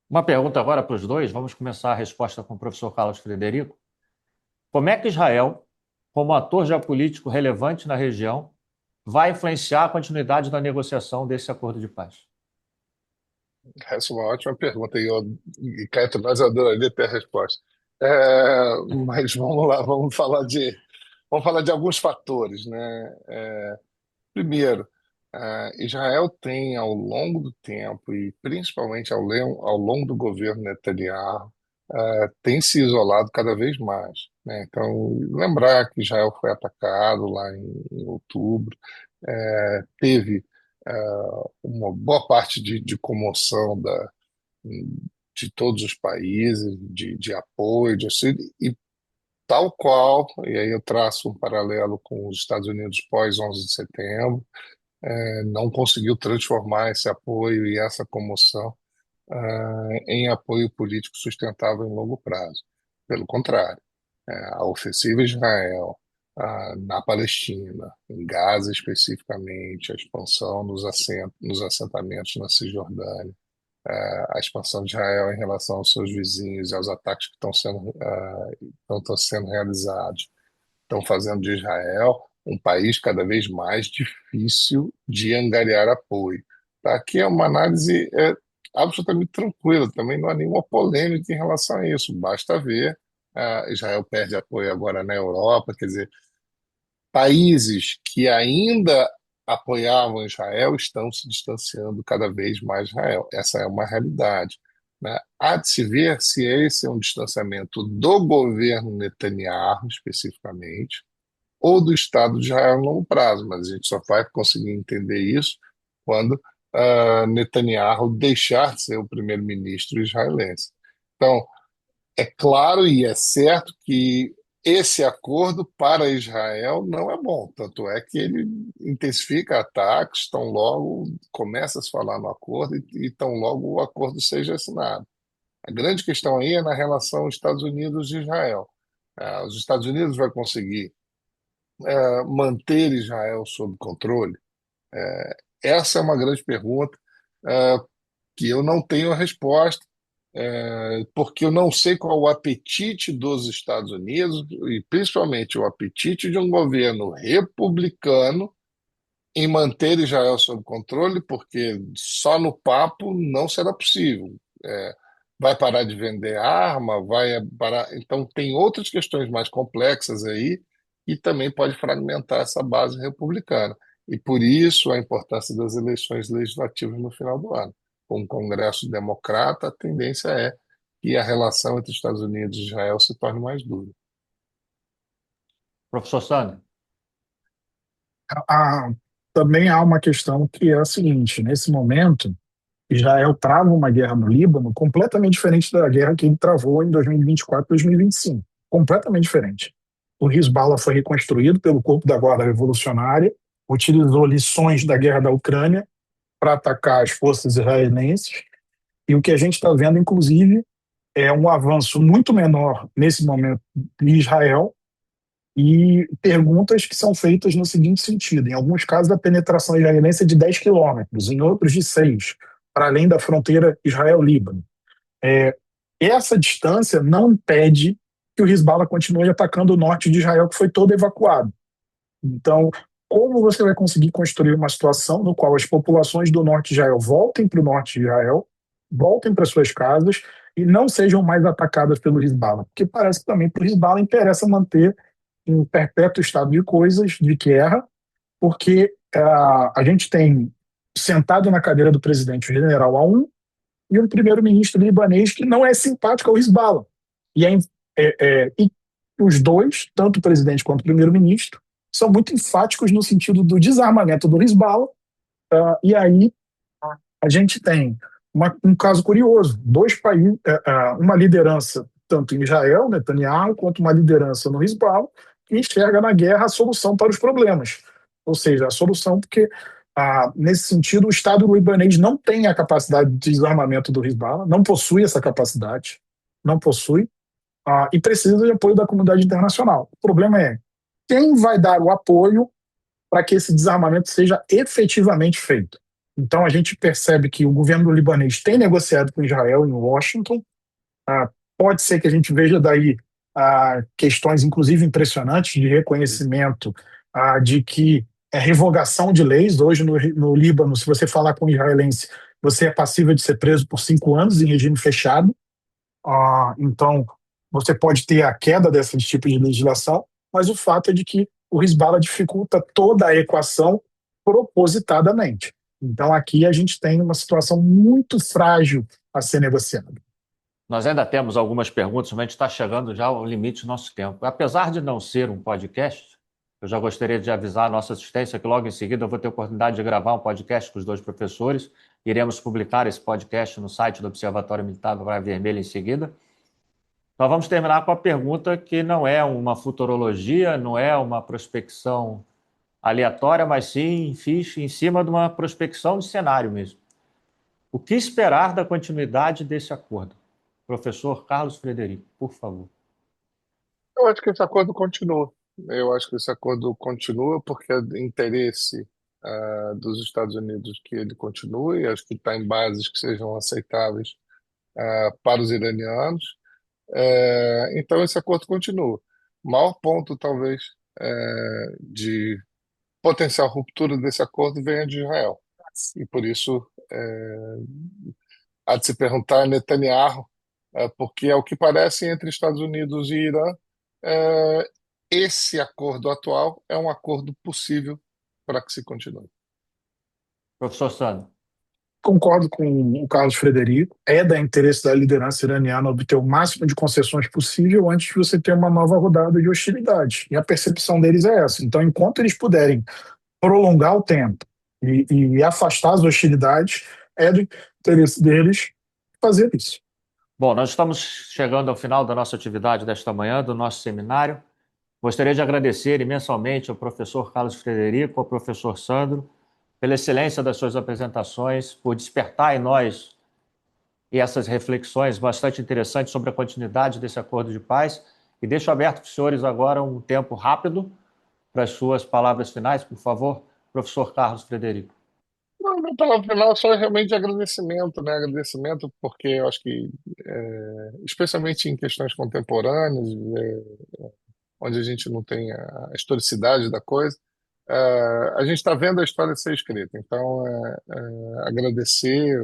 Uma pergunta agora para os dois. Vamos começar a resposta com o professor Carlos Frederico. Como é que Israel, como ator geopolítico relevante na região, vai influenciar a continuidade da negociação desse acordo de paz? Essa é uma ótima pergunta e Caetano, nós adoraria ter a resposta. Mas vamos lá, vamos falar de alguns fatores, né? Primeiro, Israel tem, ao longo do tempo, e principalmente ao longo do governo Netanyahu, tem se isolado cada vez mais, né? Então, lembrar que Israel foi atacado lá em outubro, teve uma boa parte de comoção de todos os países, de apoio, de auxílio, e tal qual, e aí eu traço um paralelo com os Estados Unidos pós 11 de setembro, não conseguiu transformar esse apoio e essa comoção em apoio político sustentável em longo prazo. Pelo contrário, a ofensiva de Israel na Palestina, em Gaza especificamente, a expansão nos assentamentos na Cisjordânia, a expansão de Israel em relação aos seus vizinhos e aos ataques que estão sendo realizados, estão fazendo de Israel um país cada vez mais difícil de angariar apoio. Tá? Aqui é uma análise absolutamente tranquila, também não há nenhuma polêmica em relação a isso, basta ver. Israel perde apoio agora na Europa, quer dizer, países que ainda apoiavam Israel estão se distanciando cada vez mais de Israel. Essa é uma realidade, né? Há de se ver se esse é um distanciamento do governo Netanyahu, especificamente, ou do Estado de Israel no longo prazo, mas a gente só vai conseguir entender isso quando Netanyahu deixar de ser o primeiro-ministro israelense. Então, é claro e é certo que esse acordo para Israel não é bom, tanto é que ele intensifica ataques, tão logo começa a se falar no acordo e tão logo o acordo seja assinado. A grande questão aí é na relação Estados Unidos e Israel. Os Estados Unidos vai conseguir manter Israel sob controle? Essa é uma grande pergunta eh, que eu não tenho a resposta, porque eu não sei qual o apetite dos Estados Unidos e principalmente o apetite de um governo republicano em manter Israel sob controle, porque só no papo não será possível. Vai parar de vender arma, vai parar. Então, tem outras questões mais complexas aí e também pode fragmentar essa base republicana. E por isso a importância das eleições legislativas no final do ano. Com um Congresso democrata, a tendência é que a relação entre Estados Unidos e Israel se torne mais dura. Professor Sandro, Ah, também há uma questão que é a seguinte: nesse momento, Israel trava uma guerra no Líbano completamente diferente da guerra que ele travou em 2024 e 2025. Completamente diferente. O Hezbollah foi reconstruído pelo Corpo da Guarda Revolucionária, utilizou lições da guerra da Ucrânia para atacar as forças israelenses, e o que a gente está vendo, inclusive, é um avanço muito menor nesse momento de Israel e perguntas que são feitas no seguinte sentido: em alguns casos, a penetração israelense é de 10 quilômetros, em outros, de 6, para além da fronteira Israel-Líbano. É, essa distância não impede que o Hezbollah continue atacando o norte de Israel, que foi todo evacuado. Então, como você vai conseguir construir uma situação no qual as populações do norte de Israel voltem para o norte de Israel, voltem para suas casas e não sejam mais atacadas pelo Hezbollah? Porque parece que também para o Hezbollah interessa manter um perpétuo estado de coisas, de guerra, porque a gente tem sentado na cadeira do presidente o general Aoun e um primeiro-ministro libanês que não é simpático ao Hezbollah. E, e os dois, tanto o presidente quanto o primeiro-ministro, são muito enfáticos no sentido do desarmamento do Hezbollah. E aí a gente tem um caso curioso: dois países, uma liderança tanto em Israel, Netanyahu, quanto uma liderança no Hezbollah, que enxerga na guerra a solução para os problemas. Ou seja, a solução porque, nesse sentido, o Estado libanês não tem a capacidade de desarmamento do Hezbollah, não possui essa capacidade, não possui, e precisa de apoio da comunidade internacional. O problema é quem vai dar o apoio para que esse desarmamento seja efetivamente feito. Então, a gente percebe que o governo libanês tem negociado com Israel em Washington. Pode ser que a gente veja daí questões, inclusive, impressionantes de reconhecimento de que é revogação de leis. Hoje, no Líbano, se você falar com um israelense, você é passível de ser preso por 5 anos em regime fechado. Então, você pode ter a queda desse tipo de legislação, mas o fato é de que o Hezbollah dificulta toda a equação propositadamente. Então, aqui a gente tem uma situação muito frágil a ser negociada. nós ainda temos algumas perguntas, mas a gente está chegando já ao limite do nosso tempo. Apesar de não ser um podcast, eu já gostaria de avisar a nossa assistência que logo em seguida eu vou ter a oportunidade de gravar um podcast com os dois professores. Iremos publicar esse podcast no site do Observatório Militar do Praia Vermelha em seguida. Nós vamos terminar com a pergunta que não é uma futurologia, não é uma prospecção aleatória, mas sim, fiz em cima de uma prospecção de cenário mesmo. O que esperar da continuidade desse acordo? Professor Carlos Frederico, por favor. Eu acho que esse acordo continua. Eu acho que esse acordo continua porque é de interesse dos Estados Unidos que ele continue. Acho que está em bases que sejam aceitáveis para os iranianos. Então, esse acordo continua. O maior ponto, talvez, de potencial ruptura desse acordo venha de Israel. E por isso, há de se perguntar a Netanyahu, porque, ao que parece, entre Estados Unidos e Irã, esse acordo atual é um acordo possível para que se continue. Professor Sandro. Concordo com o Carlos Frederico. É da interesse da liderança iraniana obter o máximo de concessões possível antes de você ter uma nova rodada de hostilidades. E a percepção deles é essa. Então, enquanto eles puderem prolongar o tempo e afastar as hostilidades, é do interesse deles fazer isso. Bom, nós estamos chegando ao final da nossa atividade desta manhã, do nosso seminário. Gostaria de agradecer imensamente ao professor Carlos Frederico, ao professor Sandro, pela excelência das suas apresentações, por despertar em nós essas reflexões bastante interessantes sobre a continuidade desse acordo de paz. E deixo aberto para os senhores agora um tempo rápido para as suas palavras finais, por favor, professor Carlos Frederico. Não, minha palavra final só é realmente agradecimento, né? Agradecimento porque eu acho que, especialmente em questões contemporâneas, onde a gente não tem a historicidade da coisa, a gente está vendo a história ser escrita. Então, agradecer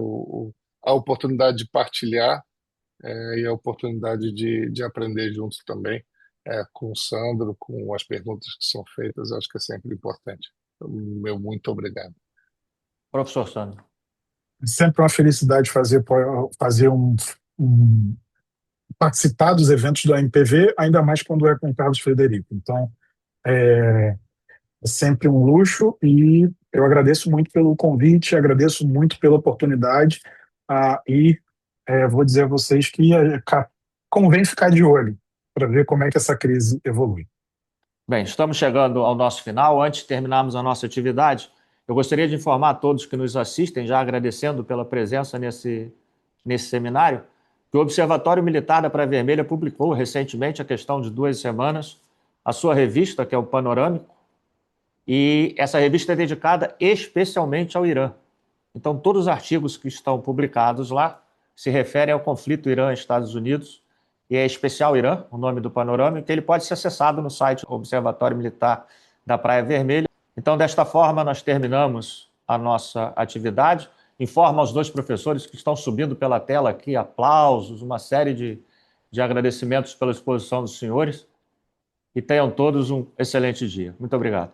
a oportunidade de partilhar e a oportunidade de aprender juntos também com o Sandro, com as perguntas que são feitas, acho que é sempre importante. Então, meu muito obrigado. Professor Sandro. É sempre uma felicidade fazer participar dos eventos do MPV, ainda mais quando é com o Carlos Frederico. Então, é sempre um luxo e eu agradeço muito pelo convite, agradeço muito pela oportunidade e vou dizer a vocês que convém ficar de olho para ver como é que essa crise evolui. Bem, estamos chegando ao nosso final. Antes de terminarmos a nossa atividade, eu gostaria de informar a todos que nos assistem, já agradecendo pela presença nesse seminário, que o Observatório Militar da Praia Vermelha publicou recentemente, a questão de 2 semanas, a sua revista, que é o Panorâmico, e essa revista é dedicada especialmente ao Irã. Então, todos os artigos que estão publicados lá se referem ao conflito Irã-Estados Unidos, e é especial Irã, o nome do panorama, que ele pode ser acessado no site do Observatório Militar da Praia Vermelha. Então, desta forma, nós terminamos a nossa atividade. Informo aos 2 professores que estão subindo pela tela aqui aplausos, uma série de agradecimentos pela exposição dos senhores, e tenham todos um excelente dia. Muito obrigado.